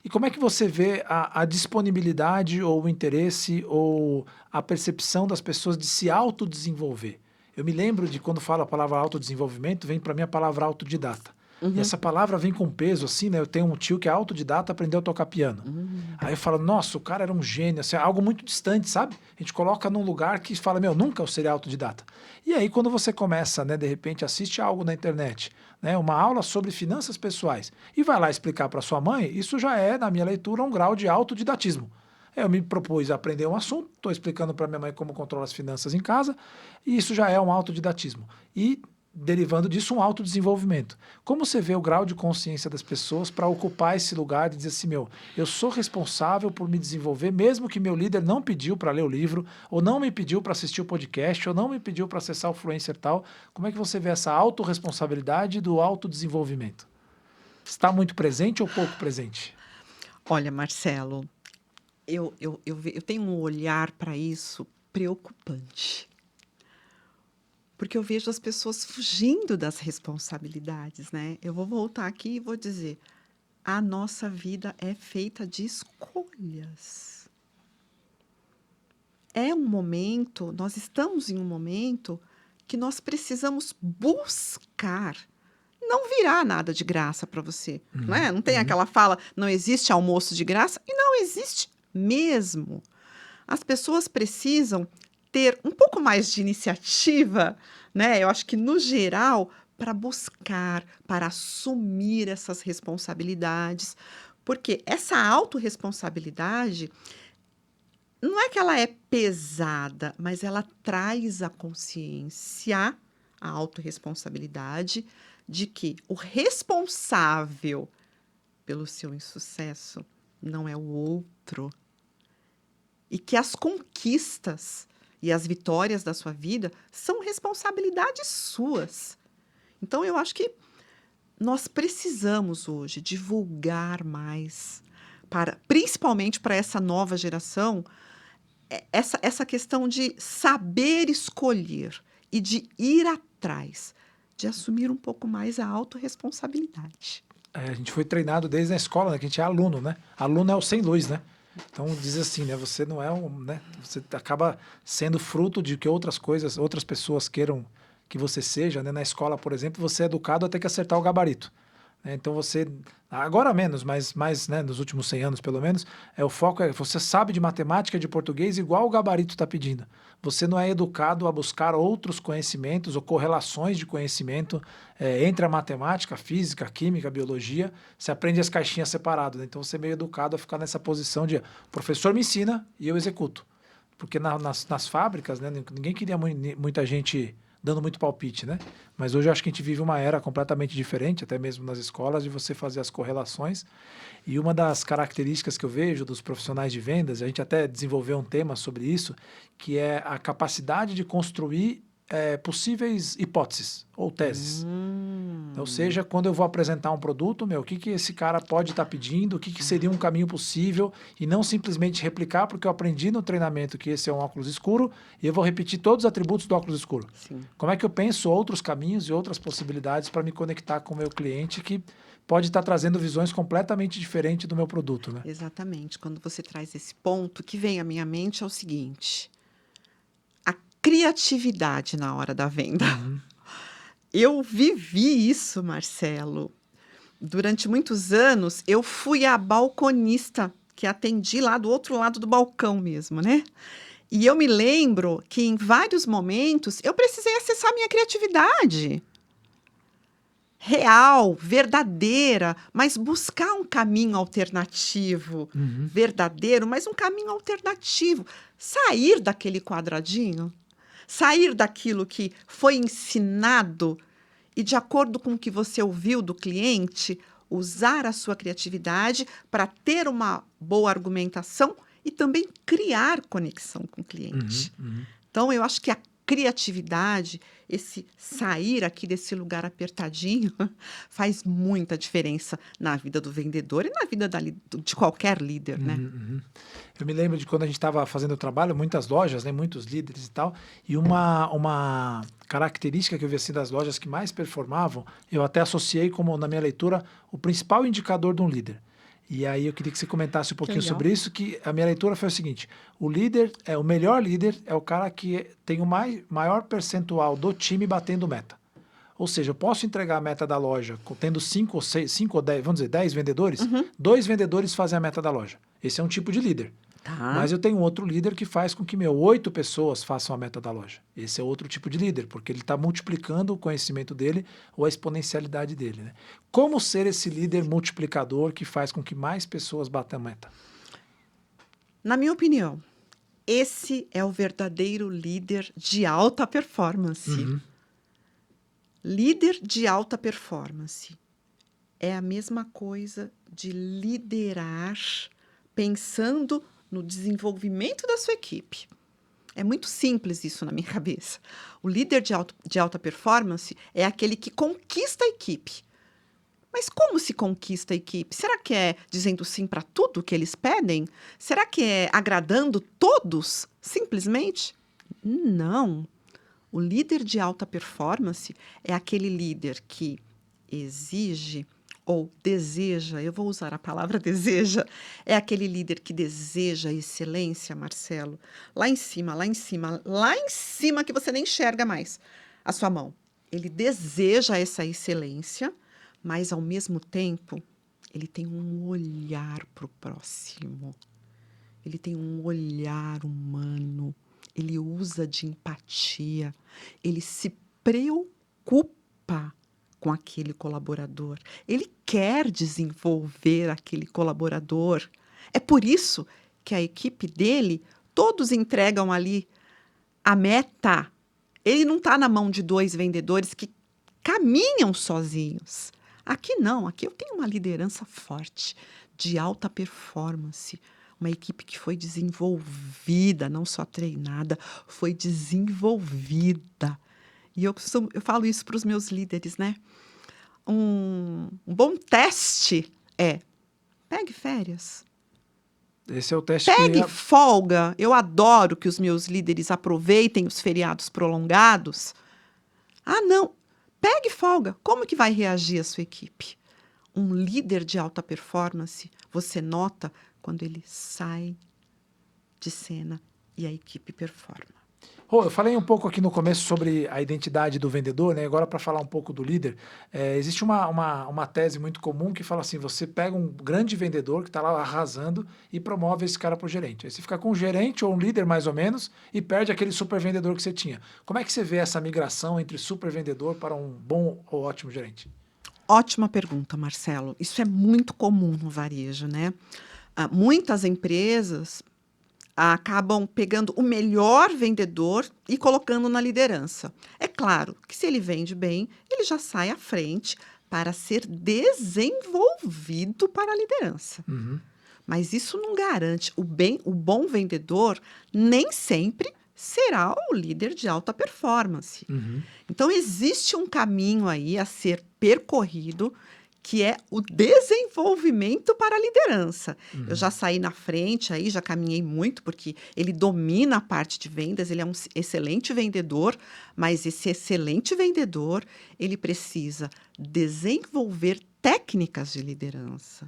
E como é que você vê a disponibilidade ou o interesse ou a percepção das pessoas de se autodesenvolver? Eu me lembro de quando falo a palavra autodesenvolvimento, vem para mim a palavra autodidata. E essa palavra vem com peso, assim, né? Eu tenho um tio que é autodidata, aprendeu a tocar piano. Aí eu falo, nossa, o cara era um gênio, assim, algo muito distante, sabe? A gente coloca num lugar que fala, nunca eu seria autodidata. E aí, quando você começa, né, de repente, assiste algo na internet, né, uma aula sobre finanças pessoais, e vai lá explicar para sua mãe, isso já é, na minha leitura, um grau de autodidatismo. Eu me propus a aprender um assunto, estou explicando para minha mãe como controla as finanças em casa, e isso já é um autodidatismo. E derivando disso um autodesenvolvimento. Como você vê o grau de consciência das pessoas para ocupar esse lugar de dizer assim, eu sou responsável por me desenvolver, mesmo que meu líder não pediu para ler o livro, ou não me pediu para assistir o podcast, ou não me pediu para acessar o Fluencer tal. Como é que você vê essa autorresponsabilidade do autodesenvolvimento? Está muito presente ou pouco presente? Olha, Marcelo, eu tenho um olhar para isso preocupante. Porque eu vejo as pessoas fugindo das responsabilidades, né? Eu vou voltar aqui e vou dizer: a nossa vida é feita de escolhas. É um momento, nós estamos em um momento que nós precisamos buscar. Não virá nada de graça para você, não é? Não tem aquela fala, não existe almoço de graça, e não existe mesmo. As pessoas precisam ter um pouco mais de iniciativa, né? Eu acho que, no geral, para buscar, para assumir essas responsabilidades, porque essa autorresponsabilidade não é que ela é pesada, mas ela traz a consciência, a autorresponsabilidade, de que o responsável pelo seu insucesso não é o outro. E que as conquistas e as vitórias da sua vida são responsabilidades suas. Então, eu acho que nós precisamos hoje divulgar mais, principalmente para essa nova geração, essa questão de saber escolher e de ir atrás, de assumir um pouco mais a autorresponsabilidade. A gente foi treinado desde a escola, né, que a gente é aluno, né? Aluno é o sem luz, né? Então diz assim, né? Você não é né? Você acaba sendo fruto de que outras coisas, outras pessoas queiram que você seja, né? Na escola, por exemplo, você é educado a ter que acertar o gabarito, né? Então você, agora menos, mas né, nos últimos 100 anos pelo menos, o foco é você sabe de matemática, de português igual o gabarito está pedindo. Você não é educado a buscar outros conhecimentos ou correlações de conhecimento entre a matemática, a física, a química, a biologia. Você aprende as caixinhas separadas, né? Então você é meio educado a ficar nessa posição de o professor me ensina e eu executo. Porque nas fábricas, né, ninguém queria muita gente dando muito palpite, né? Mas hoje eu acho que a gente vive uma era completamente diferente, até mesmo nas escolas, de você fazer as correlações. E uma das características que eu vejo dos profissionais de vendas, a gente até desenvolveu um tema sobre isso, que é a capacidade de construir possíveis hipóteses ou teses. Ou seja, quando eu vou apresentar um produto, o que esse cara pode estar pedindo, o que seria um caminho possível, e não simplesmente replicar, porque eu aprendi no treinamento que esse é um óculos escuro, e eu vou repetir todos os atributos do óculos escuro. Sim. Como é que eu penso outros caminhos e outras possibilidades para me conectar com o meu cliente que pode estar trazendo visões completamente diferentes do meu produto, né? Exatamente. Quando você traz esse ponto, o que vem à minha mente é o seguinte: a criatividade na hora da venda. Eu vivi isso, Marcelo. Durante muitos anos, eu fui a balconista que atendi lá do outro lado do balcão mesmo, né? E eu me lembro que, em vários momentos, eu precisei acessar minha criatividade. Real, verdadeira, mas buscar um caminho alternativo. Verdadeiro, mas um caminho alternativo. Sair daquele quadradinho. Sair daquilo que foi ensinado e, de acordo com o que você ouviu do cliente, usar a sua criatividade para ter uma boa argumentação e também criar conexão com o cliente. Então, eu acho que a criatividade, esse sair aqui desse lugar apertadinho, faz muita diferença na vida do vendedor e na vida de qualquer líder, né? Eu me lembro de quando a gente estava fazendo o trabalho, muitas lojas, né, muitos líderes e tal, e uma característica que eu vi assim das lojas que mais performavam, eu até associei como, na minha leitura, o principal indicador de um líder. E aí eu queria que você comentasse um pouquinho sobre isso, que a minha leitura foi o seguinte: o melhor líder é o cara que tem o maior percentual do time batendo meta. Ou seja, eu posso entregar a meta da loja tendo 5 ou 10, vamos dizer, 10 vendedores, 2 vendedores fazem a meta da loja. Esse é um tipo de líder. Tá. Mas eu tenho outro líder que faz com que 8 pessoas façam a meta da loja. Esse é outro tipo de líder, porque ele está multiplicando o conhecimento dele ou a exponencialidade dele, né? Como ser esse líder multiplicador que faz com que mais pessoas batam a meta? Na minha opinião, esse é o verdadeiro líder de alta performance. Líder de alta performance é a mesma coisa de liderar pensando no desenvolvimento da sua equipe. É muito simples isso na minha cabeça. O líder de alta performance é aquele que conquista a equipe. Mas como se conquista a equipe? Será que é dizendo sim para tudo que eles pedem? Será que é agradando todos, simplesmente? Não. O líder de alta performance é aquele líder que exige ou deseja, eu vou usar a palavra deseja, é aquele líder que deseja excelência, Marcelo. Lá em cima, lá em cima, lá em cima que você nem enxerga mais a sua mão. Ele deseja essa excelência, mas ao mesmo tempo, ele tem um olhar para o próximo. Ele tem um olhar humano. Ele usa de empatia. Ele se preocupa com aquele colaborador. Ele quer desenvolver aquele colaborador. É por isso que a equipe dele, todos entregam ali a meta. Ele não está na mão de 2 vendedores que caminham sozinhos. Aqui não, aqui eu tenho uma liderança forte, de alta performance, uma equipe que foi desenvolvida, não só treinada, foi desenvolvida. E eu falo isso para os meus líderes, né? Um bom teste é: pegue férias. Esse é o teste Pegue folga. Eu adoro que os meus líderes aproveitem os feriados prolongados. Ah, não. Pegue folga. Como que vai reagir a sua equipe? Um líder de alta performance, você nota quando ele sai de cena e a equipe performa. Eu falei um pouco aqui no começo sobre a identidade do vendedor, né? Agora, para falar um pouco do líder, existe uma tese muito comum que fala assim: você pega um grande vendedor que está lá arrasando e promove esse cara para o gerente. Aí você fica com um gerente ou um líder, mais ou menos, e perde aquele super vendedor que você tinha. Como é que você vê essa migração entre super vendedor para um bom ou ótimo gerente? Ótima pergunta, Marcelo. Isso é muito comum no varejo, né? Muitas empresas acabam pegando o melhor vendedor e colocando na liderança. É claro que se ele vende bem, ele já sai à frente para ser desenvolvido para a liderança. Uhum. Mas isso não garante. O bom vendedor nem sempre será o líder de alta performance. Uhum. Então, existe um caminho aí a ser percorrido, que é o desenvolvimento para a liderança. Uhum. Eu já saí na frente aí, já caminhei muito, porque ele domina a parte de vendas, ele é um excelente vendedor, mas esse excelente vendedor, ele precisa desenvolver técnicas de liderança.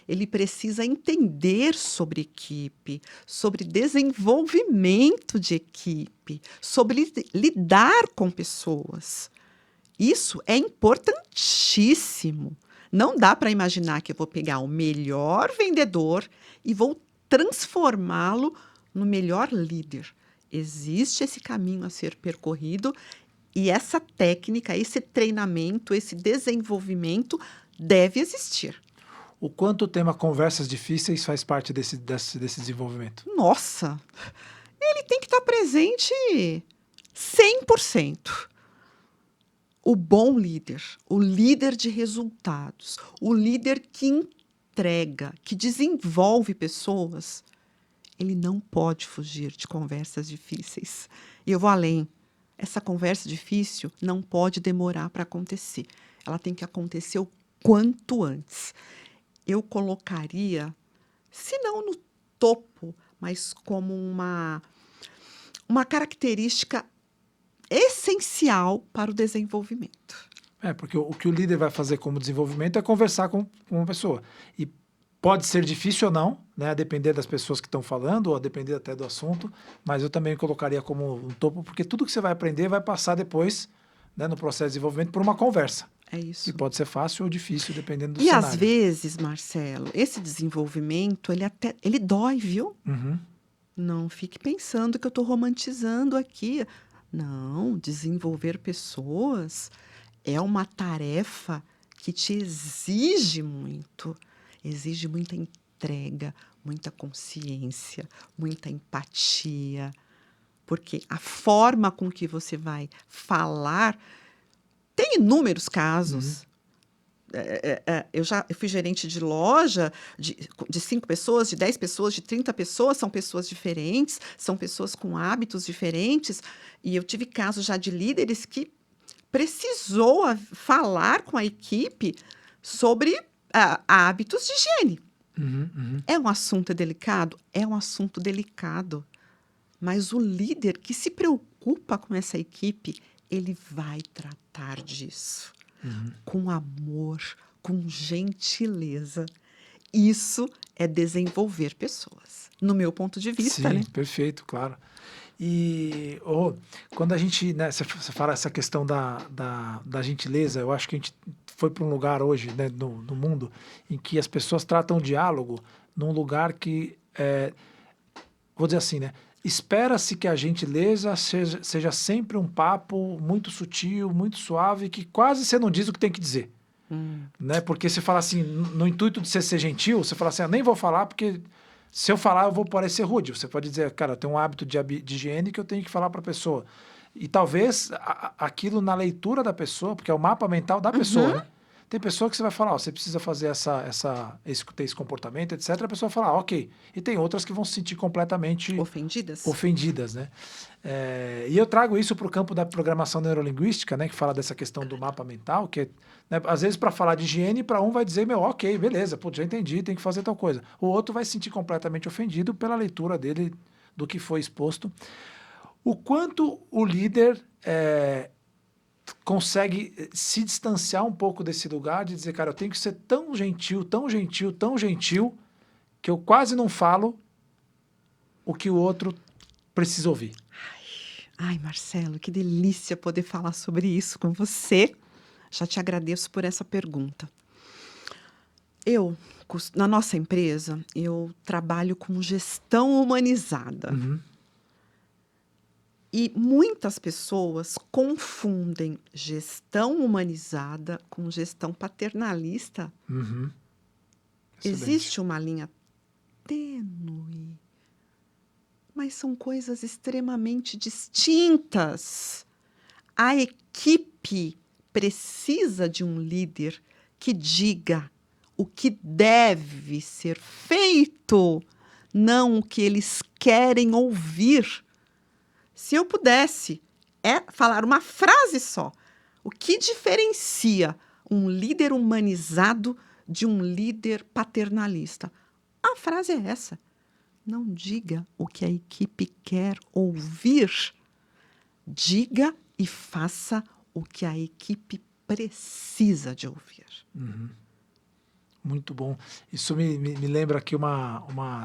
Ele precisa entender sobre equipe, sobre desenvolvimento de equipe, sobre lidar com pessoas. Isso é importantíssimo. Não dá para imaginar que eu vou pegar o melhor vendedor e vou transformá-lo no melhor líder. Existe esse caminho a ser percorrido e essa técnica, esse treinamento, esse desenvolvimento deve existir. O quanto o tema conversas difíceis faz parte desse desenvolvimento? Nossa, ele tem que estar presente 100%. O bom líder, o líder de resultados, o líder que entrega, que desenvolve pessoas, ele não pode fugir de conversas difíceis. E eu vou além. Essa conversa difícil não pode demorar para acontecer. Ela tem que acontecer o quanto antes. Eu colocaria, se não no topo, mas como uma característica essencial para o desenvolvimento. Porque o que o líder vai fazer como desenvolvimento é conversar com uma pessoa. E pode ser difícil ou não, né, a depender das pessoas que estão falando, ou a depender até do assunto, mas eu também colocaria como um topo, porque tudo que você vai aprender vai passar depois, né, no processo de desenvolvimento, por uma conversa. É isso. E pode ser fácil ou difícil, dependendo do cenário. cenário. E às vezes, Marcelo, esse desenvolvimento, ele dói, viu? Uhum. Não fique pensando que eu estou romantizando aqui. Não, desenvolver pessoas é uma tarefa que te exige muito. Exige muita entrega, muita consciência, muita empatia. Porque a forma com que você vai falar Tem inúmeros casos. Eu fui gerente de loja de 5 pessoas, de 10 pessoas, de 30 pessoas. São pessoas diferentes, são pessoas com hábitos diferentes. E eu tive casos já de líderes que precisou falar com a equipe sobre hábitos de higiene. É um assunto delicado? É um assunto delicado. Mas o líder que se preocupa com essa equipe, ele vai tratar disso. Com amor, com gentileza. Isso é desenvolver pessoas, no meu ponto de vista, Sim, né? perfeito, claro. E quando a gente, né, você fala essa questão da gentileza, eu acho que a gente foi para um lugar hoje, né, no mundo, em que as pessoas tratam o diálogo num lugar que, vou dizer assim, né, espera-se que a gentileza seja sempre um papo muito sutil, muito suave, que quase você não diz o que tem que dizer. Né? Porque você fala assim, no intuito de você ser gentil, você fala assim, nem vou falar porque se eu falar eu vou parecer rude. Você pode dizer, cara, eu tenho um hábito de higiene que eu tenho que falar para a pessoa. E talvez aquilo na leitura da pessoa, porque é o mapa mental da pessoa, né? Tem pessoa que você vai falar, você precisa fazer ter esse comportamento, etc. A pessoa vai falar, ok. E tem outras que vão se sentir completamente ofendidas, né? E eu trago isso para o campo da programação neurolinguística, né? Que fala dessa questão do mapa mental, que né, às vezes para falar de higiene, para um vai dizer, ok, beleza, pô, já entendi, tem que fazer tal coisa. O outro vai se sentir completamente ofendido pela leitura dele do que foi exposto. O quanto o líder consegue se distanciar um pouco desse lugar de dizer, cara, eu tenho que ser tão gentil, tão gentil, tão gentil, que eu quase não falo o que o outro precisa ouvir. Ai, Marcelo, que delícia poder falar sobre isso com você. Já te agradeço por essa pergunta. Na nossa empresa, eu trabalho com gestão humanizada. E muitas pessoas confundem gestão humanizada com gestão paternalista. Existe uma linha tênue, mas são coisas extremamente distintas. A equipe precisa de um líder que diga o que deve ser feito, não o que eles querem ouvir. Se eu pudesse falar uma frase só, o que diferencia um líder humanizado de um líder paternalista? A frase é essa. Não diga o que a equipe quer ouvir. Diga e faça o que a equipe precisa de ouvir. Muito bom. Isso me lembra aqui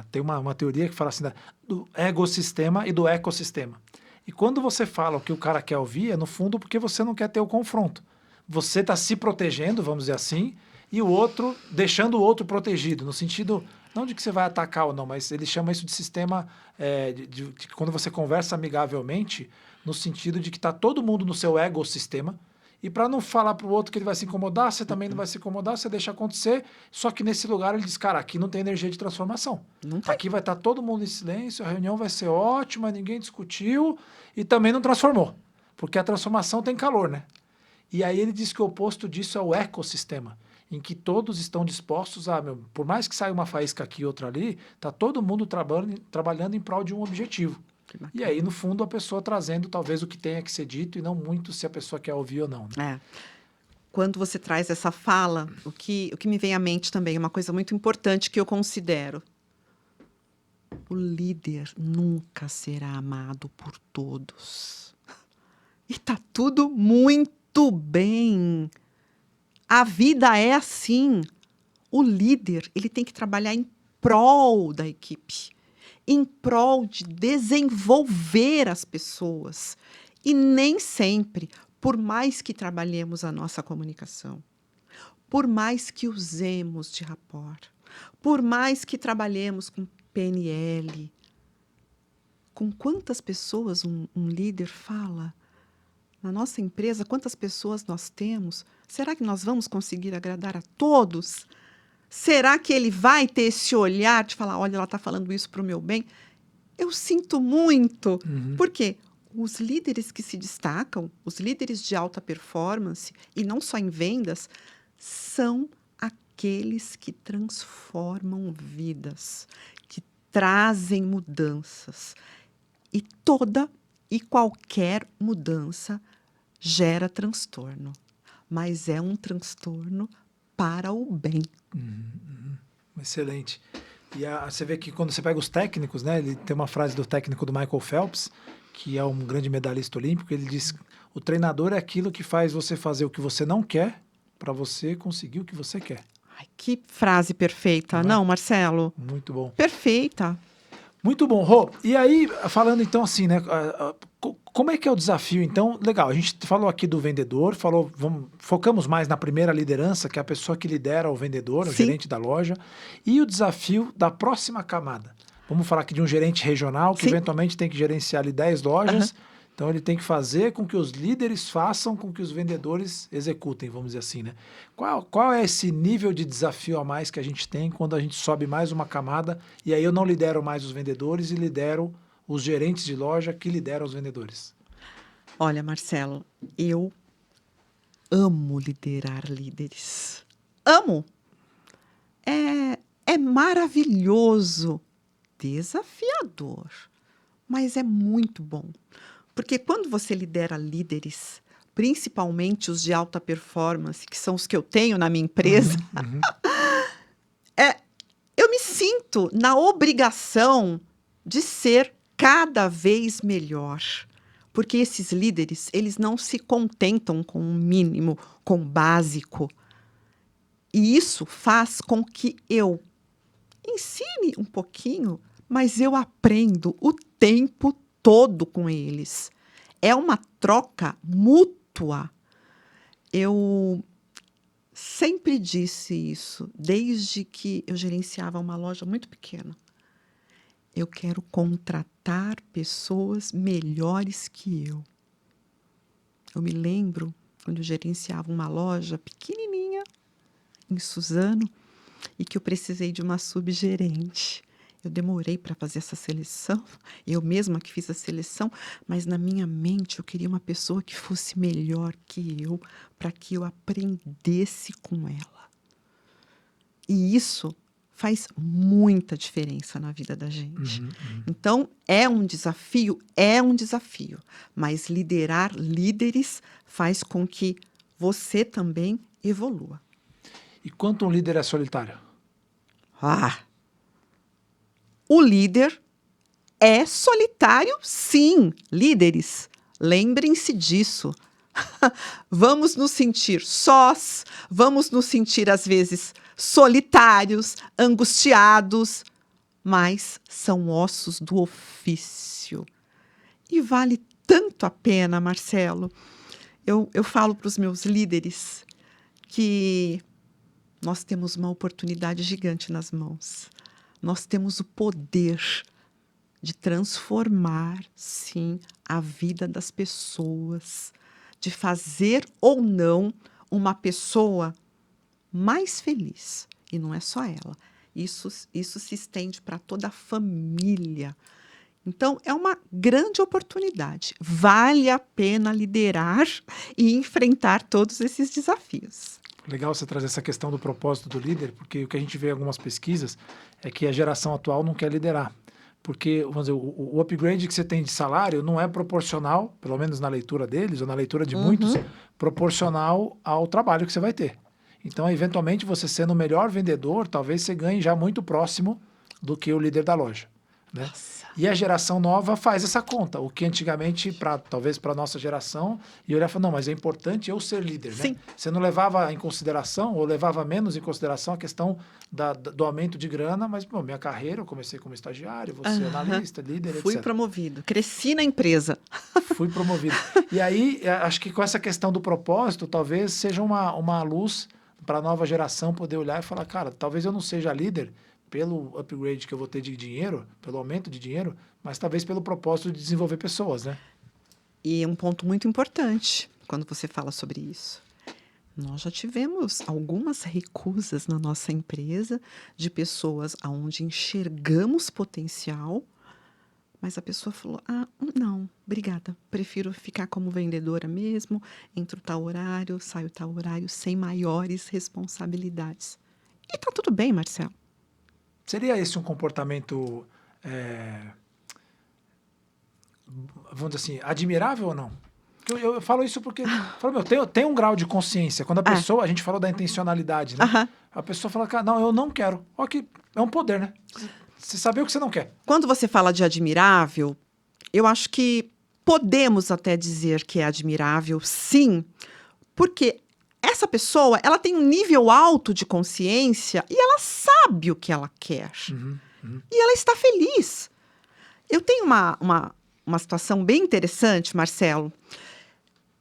tem uma teoria que fala assim do egossistema e do ecossistema. E quando você fala o que o cara quer ouvir, é no fundo porque você não quer ter o confronto. Você está se protegendo, vamos dizer assim, e o outro, deixando o outro protegido, no sentido, não de que você vai atacar ou não, mas ele chama isso de sistema, de quando você conversa amigavelmente, no sentido de que está todo mundo no seu ecossistema, e para não falar para o outro que ele vai se incomodar, você também não vai se incomodar, você deixa acontecer, só que nesse lugar ele diz, cara, aqui não tem energia de transformação. Aqui vai estar todo mundo em silêncio, a reunião vai ser ótima, ninguém discutiu e também não transformou, porque a transformação tem calor, né? E aí ele diz que o oposto disso é o ecossistema, em que todos estão dispostos por mais que saia uma faísca aqui e outra ali, está todo mundo trabalhando em prol de um objetivo. E aí, no fundo, a pessoa trazendo talvez o que tenha que ser dito e não muito se a pessoa quer ouvir ou não. Né? Quando você traz essa fala, o que me vem à mente também é uma coisa muito importante que eu considero. O líder nunca será amado por todos. E está tudo muito bem. A vida é assim. O líder, ele tem que trabalhar em prol da equipe, em prol de desenvolver as pessoas. E nem sempre, por mais que trabalhemos a nossa comunicação, por mais que usemos de rapport, por mais que trabalhemos com PNL, com quantas pessoas um líder fala? Na nossa empresa, quantas pessoas nós temos? Será que nós vamos conseguir agradar a todos? Será que ele vai ter esse olhar de falar, olha, ela está falando isso para o meu bem? Eu sinto muito. Por quê? os líderes que se destacam, os líderes de alta performance, e não só em vendas, são aqueles que transformam vidas, que trazem mudanças. E toda e qualquer mudança gera transtorno, mas é um transtorno para o bem. Excelente. E você vê que quando você pega os técnicos, né? Ele tem uma frase do técnico do Michael Phelps, que é um grande medalhista olímpico. Ele diz: o treinador é aquilo que faz você fazer o que você não quer para você conseguir o que você quer. Ai, que frase perfeita, Não é? não, Marcelo? Muito bom. Perfeita. Muito bom, Rô. E aí, falando então assim, né? Como é que é o desafio? Então, legal, a gente falou aqui do vendedor, focamos mais na primeira liderança, que é a pessoa que lidera o vendedor, o Sim. gerente da loja, e o desafio da próxima camada. Vamos falar aqui de um gerente regional que Sim. eventualmente tem que gerenciar ali 10 lojas, então ele tem que fazer com que os líderes façam com que os vendedores executem, vamos dizer assim, né? Qual é esse nível de desafio a mais que a gente tem quando a gente sobe mais uma camada e aí eu não lidero mais os vendedores e lidero os gerentes de loja que lideram os vendedores? Olha, Marcelo, eu amo liderar líderes. Amo! É maravilhoso, desafiador, mas é muito bom. Porque quando você lidera líderes, principalmente os de alta performance, que são os que eu tenho na minha empresa, eu me sinto na obrigação de ser cada vez melhor. Porque esses líderes, eles não se contentam com o mínimo, com o básico. E isso faz com que eu ensine um pouquinho, mas eu aprendo o tempo todo com eles. É uma troca mútua. Eu sempre disse isso, desde que eu gerenciava uma loja muito pequena. Eu quero contratar pessoas melhores que eu. Eu me lembro quando eu gerenciava uma loja pequenininha em Suzano e que eu precisei de uma subgerente. Eu demorei para fazer essa seleção, eu mesma que fiz a seleção, mas na minha mente eu queria uma pessoa que fosse melhor que eu, para que eu aprendesse com ela. E isso faz muita diferença na vida da gente. Então, é um desafio, mas liderar líderes faz com que você também evolua. E quanto um líder é solitário? O líder é solitário, sim. Líderes, lembrem-se disso. Vamos nos sentir sós, vamos nos sentir, às vezes, solitários, angustiados, mas são ossos do ofício. E vale tanto a pena, Marcelo. Eu falo para os meus líderes que nós temos uma oportunidade gigante nas mãos. Nós temos o poder de transformar, sim, a vida das pessoas, de fazer ou não uma pessoa mais feliz. E não é só ela. Isso se estende para toda a família. Então, é uma grande oportunidade. Vale a pena liderar e enfrentar todos esses desafios. Legal você trazer essa questão do propósito do líder, porque o que a gente vê em algumas pesquisas é que a geração atual não quer liderar. Porque, vamos dizer, o upgrade que você tem de salário não é proporcional, pelo menos na leitura deles, ou na leitura de muitos, proporcional ao trabalho que você vai ter. Então, eventualmente, você sendo o melhor vendedor, talvez você ganhe já muito próximo do que o líder da loja. Né? E a geração nova faz essa conta, o que antigamente, talvez para a nossa geração, e olhar e falar, não, mas é importante eu ser líder. Né? Sim. Você não levava em consideração, ou levava menos em consideração a questão do aumento de grana, mas, bom, minha carreira, eu comecei como estagiário, você analista, líder, Fui etc. promovido, cresci na empresa. Fui promovido. E aí, acho que com essa questão do propósito, talvez seja uma luz para a nova geração poder olhar e falar, cara, talvez eu não seja líder pelo upgrade que eu vou ter de dinheiro, pelo aumento de dinheiro, mas talvez pelo propósito de desenvolver pessoas, né? E um ponto muito importante quando você fala sobre isso. Nós já tivemos algumas recusas na nossa empresa de pessoas onde enxergamos potencial, Mas a pessoa falou: ah, não, obrigada. Prefiro ficar como vendedora mesmo. Entro tal horário, saio tal horário, sem maiores responsabilidades. E tá tudo bem, Marcelo. Seria esse um comportamento, é, vamos dizer assim, admirável ou não? Eu falo isso porque, falo, tem um grau de consciência. Quando a pessoa, a gente falou da intencionalidade, né? Aham. A pessoa fala, cara, não, eu não quero. Olha que é um poder, né? Você saber o que você não quer. Quando você fala de admirável, eu acho que podemos até dizer que é admirável, sim, porque essa pessoa, ela tem um nível alto de consciência e ela sabe o que ela quer. E ela está feliz. Eu tenho uma situação bem interessante, Marcelo.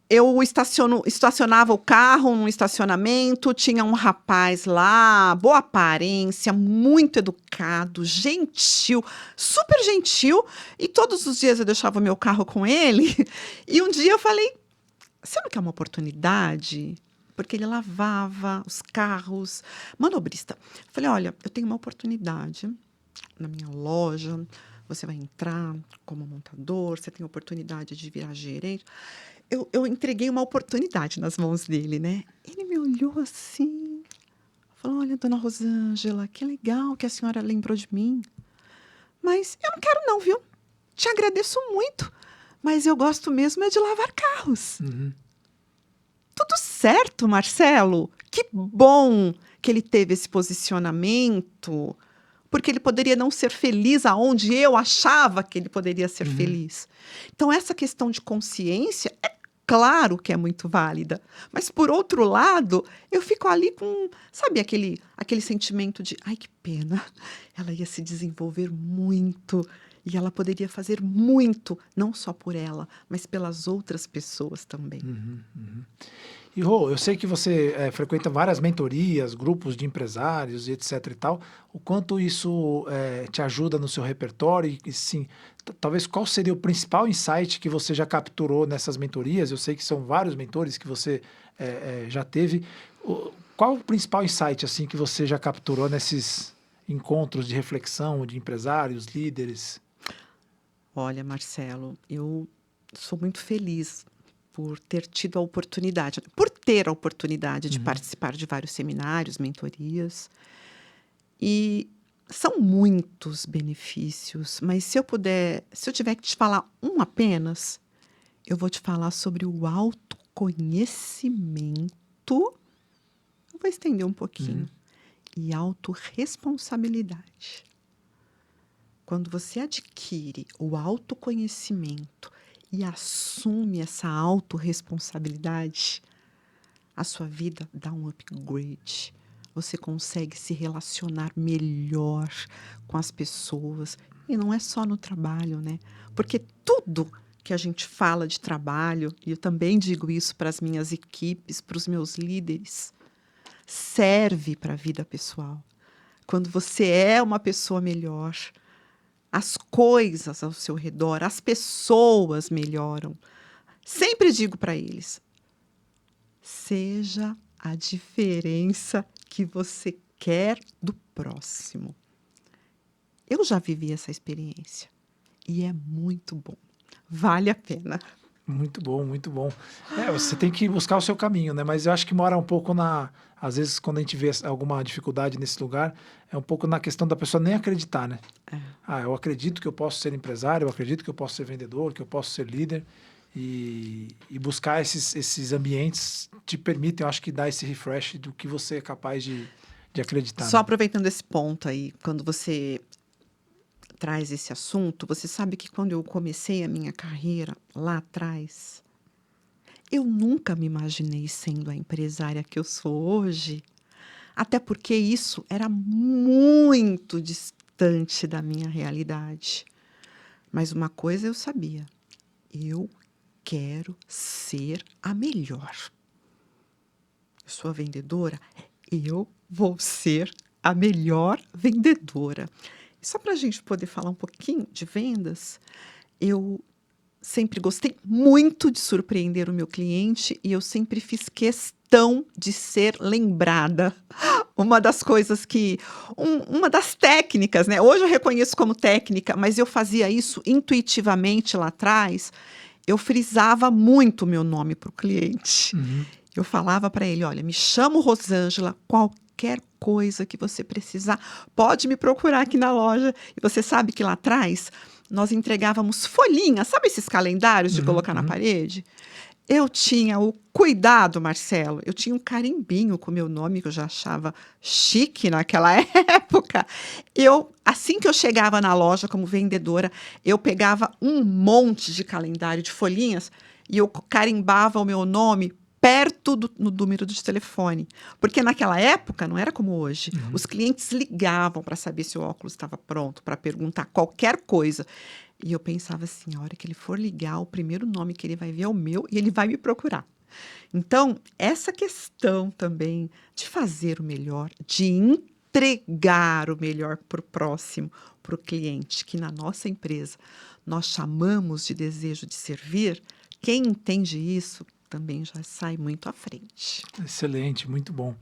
Eu estacionava o carro num estacionamento, tinha um rapaz lá, boa aparência, muito educado, gentil, super gentil, e todos os dias eu deixava o meu carro com ele, e um dia eu falei, você não quer uma oportunidade? Porque ele lavava os carros, manobrista. Falei, olha, eu tenho uma oportunidade na minha loja, você vai entrar como montador, você tem a oportunidade de virar gerente. Eu entreguei uma oportunidade nas mãos dele, né? Ele me olhou assim, falou, olha, dona Rosângela, que legal que a senhora lembrou de mim. Mas eu não quero não, viu? Te agradeço muito, mas eu gosto mesmo é de lavar carros. Tudo certo, Marcelo. Que bom que ele teve esse posicionamento, porque ele poderia não ser feliz aonde eu achava que ele poderia ser feliz. Então, essa questão de consciência é claro que é muito válida. Mas, por outro lado, eu fico ali com, sabe, aquele sentimento de, ai, que pena, ela ia se desenvolver muito e ela poderia fazer muito, não só por ela, mas pelas outras pessoas também. E, Rô, eu sei que você frequenta várias mentorias, grupos de empresários e etc e tal. O quanto isso te ajuda no seu repertório? E sim, talvez qual seria o principal insight que você já capturou nessas mentorias? Eu sei que são vários mentores que você já teve. Qual o principal insight assim que você já capturou nesses encontros de reflexão de empresários, líderes? Olha, Marcelo, eu sou muito feliz por ter tido a oportunidade, por ter a oportunidade de participar de vários seminários, mentorias. E são muitos benefícios, mas se eu tiver que te falar um apenas, eu vou te falar sobre o autoconhecimento. Eu vou estender um pouquinho. E autorresponsabilidade. Quando você adquire o autoconhecimento e assume essa autorresponsabilidade, a sua vida dá um upgrade. Você consegue se relacionar melhor com as pessoas. E não é só no trabalho, né? Porque tudo que a gente fala de trabalho, e eu também digo isso para as minhas equipes, para os meus líderes, serve para a vida pessoal. Quando você é uma pessoa melhor, as coisas ao seu redor, as pessoas melhoram. Sempre digo para eles, seja a diferença que você quer do próximo. Eu já vivi essa experiência e é muito bom. Vale a pena. Muito bom, muito bom. Você tem que buscar o seu caminho, né? Mas eu acho que mora um pouco às vezes, quando a gente vê alguma dificuldade nesse lugar, é um pouco na questão da pessoa nem acreditar, né? Eu acredito que eu posso ser empresário, eu acredito que eu posso ser vendedor, que eu posso ser líder. E buscar esses ambientes te permitem, eu acho que dar esse refresh do que você é capaz de acreditar. Só Né? aproveitando esse ponto aí, quando você traz esse assunto, você sabe que quando eu comecei a minha carreira lá atrás, eu nunca me imaginei sendo a empresária que eu sou hoje, até porque isso era muito distante da minha realidade. Mas uma coisa eu sabia, eu quero ser a melhor. Eu sou a vendedora, eu vou ser a melhor vendedora. Só para a gente poder falar um pouquinho de vendas, eu sempre gostei muito de surpreender o meu cliente e eu sempre fiz questão de ser lembrada. uma das coisas uma das técnicas, né? Hoje eu reconheço como técnica, mas eu fazia isso intuitivamente lá atrás. Eu frisava muito o meu nome para o cliente. Uhum. Eu falava para ele, olha, me chamo Rosângela, qualquer coisa que você precisar, pode me procurar aqui na loja. E você sabe que lá atrás nós entregávamos folhinhas, sabe esses calendários de colocar na Uhum. parede? Eu tinha o cuidado, Marcelo, eu tinha um carimbinho com o meu nome, que eu já achava chique naquela época. Assim que eu chegava na loja como vendedora, eu pegava um monte de calendário de folhinhas e eu carimbava o meu nome perto no número de telefone. Porque naquela época, não era como hoje, Uhum. os clientes ligavam para saber se o óculos estava pronto, para perguntar qualquer coisa. E eu pensava assim, a hora que ele for ligar, o primeiro nome que ele vai ver é o meu e ele vai me procurar. Então, essa questão também de fazer o melhor, de entregar o melhor para o próximo, para o cliente, que na nossa empresa nós chamamos de desejo de servir, quem entende isso também já sai muito à frente. Excelente, muito bom.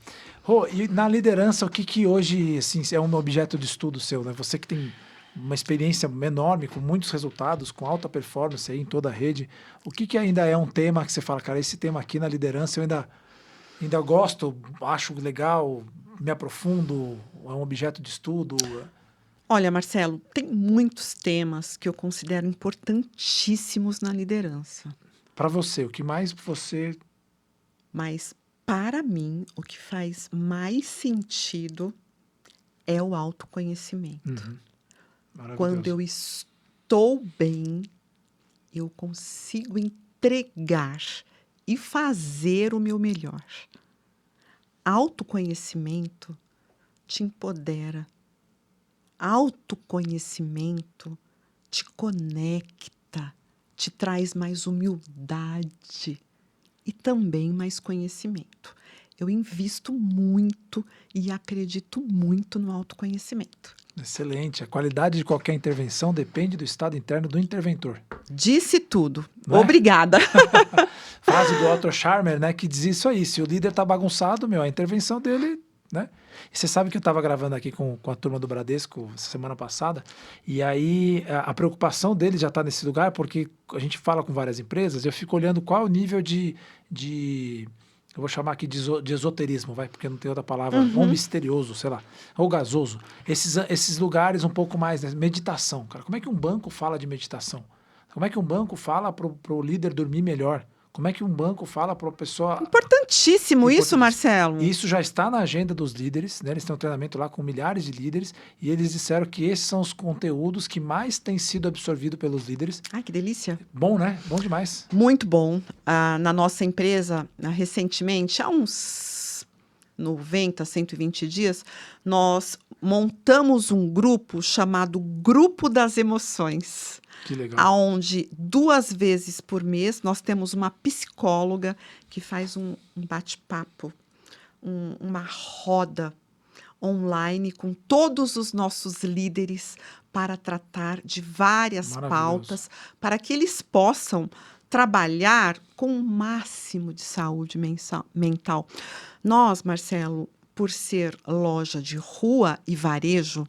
Rô, e na liderança, o que que hoje assim, é um objeto de estudo seu, né? Você que tem uma experiência enorme, com muitos resultados, com alta performance aí em toda a rede, o que que ainda é um tema que você fala, cara, esse tema aqui na liderança eu ainda gosto, acho legal, me aprofundo, é um objeto de estudo? Olha, Marcelo, tem muitos temas que eu considero importantíssimos na liderança. Para você, o que mais você... Mas, para mim, o que faz mais sentido é o autoconhecimento. Uhum, Quando maravilhoso. eu estou bem, eu consigo entregar e fazer o meu melhor. Autoconhecimento te empodera. Autoconhecimento te conecta, te traz mais humildade e também mais conhecimento. Eu invisto muito e acredito muito no autoconhecimento. Excelente. A qualidade de qualquer intervenção depende do estado interno do interventor. Disse tudo. Não é? Obrigada. Frase do Otto Scharmer, né, que diz isso aí. Se o líder tá bagunçado, a intervenção dele, né? E você sabe que eu estava gravando aqui com a turma do Bradesco semana passada, e aí a preocupação dele já está nesse lugar, porque a gente fala com várias empresas, eu fico olhando qual é o nível de eu vou chamar aqui de esoterismo, vai, porque não tem outra palavra, ou misterioso, sei lá, ou gasoso. Esses lugares um pouco mais, né, meditação, cara. Como é que um banco fala de meditação? Como é que um banco fala pro líder dormir melhor? Como é que um banco fala para a pessoa... Importantíssimo isso, Importantíssimo. Marcelo. Isso já está na agenda dos líderes, né? Eles têm um treinamento lá com milhares de líderes e eles disseram que esses são os conteúdos que mais têm sido absorvidos pelos líderes. Ai, que delícia. Bom, né? Bom demais. Muito bom. Na nossa empresa, recentemente, há uns 90, 120 dias, nós montamos um grupo chamado Grupo das Emoções. Que legal. Aonde 2 vezes por mês nós temos uma psicóloga que faz um bate-papo, uma roda online com todos os nossos líderes para tratar de várias pautas, para que eles possam trabalhar com o máximo de saúde mental. Nós, Marcelo, por ser loja de rua e varejo,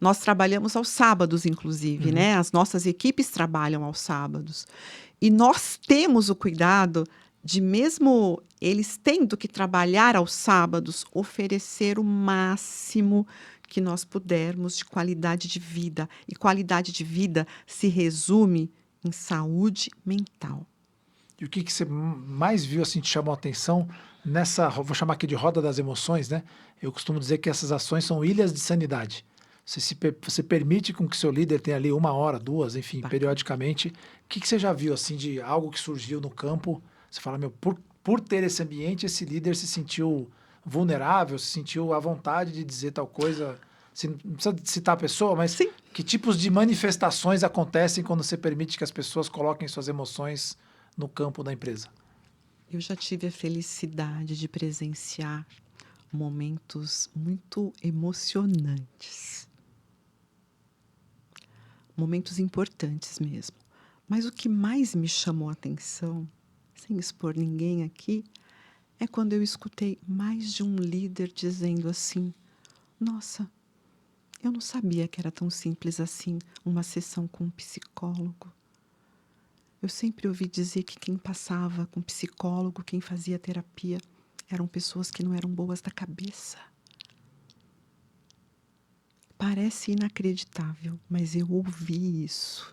nós trabalhamos aos sábados, inclusive, né? As nossas equipes trabalham aos sábados. E nós temos o cuidado de, mesmo eles tendo que trabalhar aos sábados, oferecer o máximo que nós pudermos de qualidade de vida. E qualidade de vida se resume em saúde mental. E o que você mais viu, assim, te chamou a atenção nessa, vou chamar aqui de roda das emoções, né? Eu costumo dizer que essas ações são ilhas de sanidade. Você permite com que seu líder tenha ali 1 hora, 2, enfim, Bacana. periodicamente. O que você já viu, assim, de algo que surgiu no campo? Você fala, por ter esse ambiente, esse líder se sentiu vulnerável, se sentiu à vontade de dizer tal coisa. Não precisa citar a pessoa, mas Sim. que tipos de manifestações acontecem quando você permite que as pessoas coloquem suas emoções no campo da empresa? Eu já tive a felicidade de presenciar momentos muito emocionantes. Momentos importantes mesmo. Mas o que mais me chamou a atenção, sem expor ninguém aqui, é quando eu escutei mais de um líder dizendo assim: nossa, eu não sabia que era tão simples assim uma sessão com um psicólogo. Eu sempre ouvi dizer que quem passava com psicólogo, quem fazia terapia, eram pessoas que não eram boas da cabeça. Parece inacreditável, mas eu ouvi isso.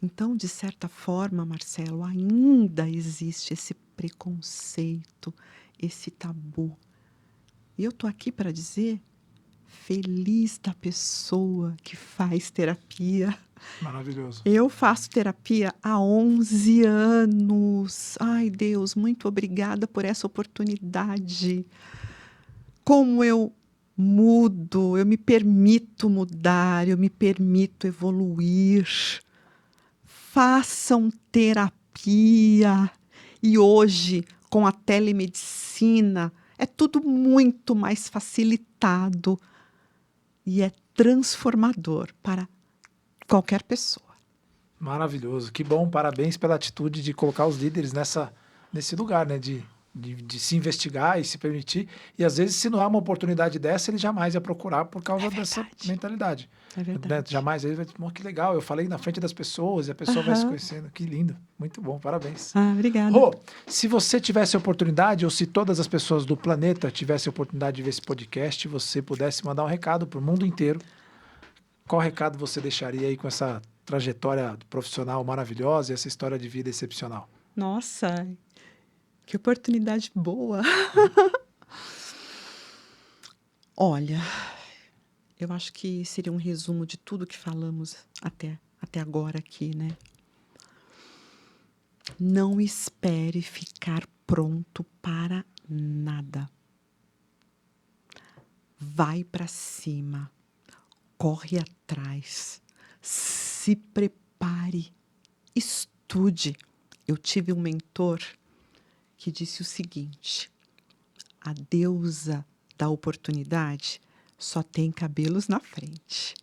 Então, de certa forma, Marcelo, ainda existe esse preconceito, esse tabu. E eu estou aqui para dizer, feliz da pessoa que faz terapia. Maravilhoso. Eu faço terapia há 11 anos. Ai, Deus, muito obrigada por essa oportunidade. Como eu mudo, eu me permito mudar, eu me permito evoluir. Façam terapia. E hoje, com a telemedicina, é tudo muito mais facilitado e é transformador para qualquer pessoa. Maravilhoso, que bom, parabéns pela atitude de colocar os líderes nesse lugar, né? De se investigar e se permitir. E às vezes, se não há uma oportunidade dessa, ele jamais ia procurar por causa dessa mentalidade. É Né? verdade. Jamais, ele vai dizer, que legal, eu falei na frente das pessoas e a pessoa vai se conhecendo. Que lindo, muito bom, parabéns. Obrigada. Rô, se você tivesse a oportunidade, ou se todas as pessoas do planeta tivessem a oportunidade de ver esse podcast, você pudesse mandar um recado para o mundo inteiro, qual recado você deixaria aí com essa trajetória profissional maravilhosa e essa história de vida excepcional? Nossa, que oportunidade boa. Olha, eu acho que seria um resumo de tudo que falamos até agora aqui, né? Não espere ficar pronto para nada. Vai para cima, corre atrás, se prepare, estude. Eu tive um mentor que disse o seguinte: a deusa da oportunidade só tem cabelos na frente.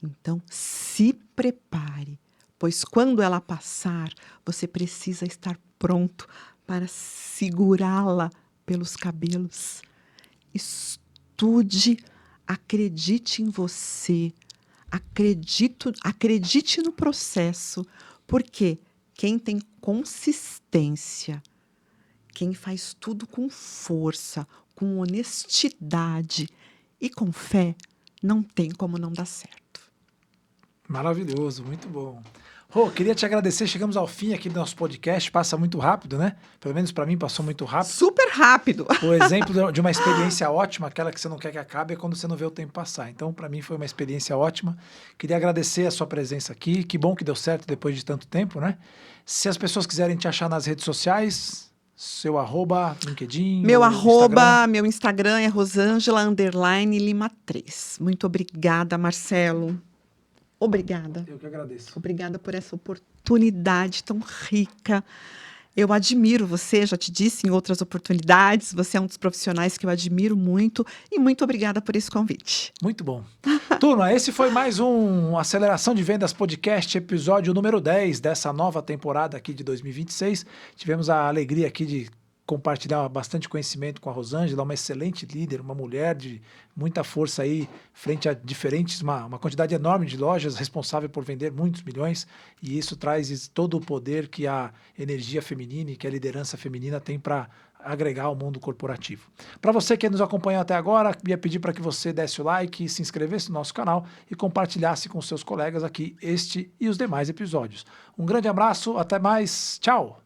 Então, se prepare, pois quando ela passar, você precisa estar pronto para segurá-la pelos cabelos. Estude, acredite em você, acredite no processo, porque quem tem consistência, quem faz tudo com força, com honestidade e com fé, não tem como não dar certo. Maravilhoso, muito bom. Rô, queria te agradecer, chegamos ao fim aqui do nosso podcast, passa muito rápido, né? Pelo menos para mim passou muito rápido. Super rápido. O exemplo de uma experiência ótima, aquela que você não quer que acabe, é quando você não vê o tempo passar. Então, para mim foi uma experiência ótima. Queria agradecer a sua presença aqui, que bom que deu certo depois de tanto tempo, né? Se as pessoas quiserem te achar nas redes sociais, seu @ LinkedIn, Meu Instagram. meu Instagram é Rosângela_Lima3. Muito obrigada, Marcelo. Obrigada. Eu que agradeço. Obrigada por essa oportunidade tão rica. Eu admiro você, já te disse em outras oportunidades, você é um dos profissionais que eu admiro muito e muito obrigada por esse convite. Muito bom. Turma, esse foi mais um Aceleração de Vendas Podcast, episódio número 10 dessa nova temporada aqui de 2026. Tivemos a alegria aqui de compartilhar bastante conhecimento com a Rosângela, uma excelente líder, uma mulher de muita força aí, frente a diferentes, uma quantidade enorme de lojas, responsável por vender muitos milhões, e isso traz todo o poder que a energia feminina e que a liderança feminina tem para agregar ao mundo corporativo. Para você que nos acompanhou até agora, ia pedir para que você desse o like, se inscrevesse no nosso canal e compartilhasse com seus colegas aqui este e os demais episódios. Um grande abraço, até mais, tchau!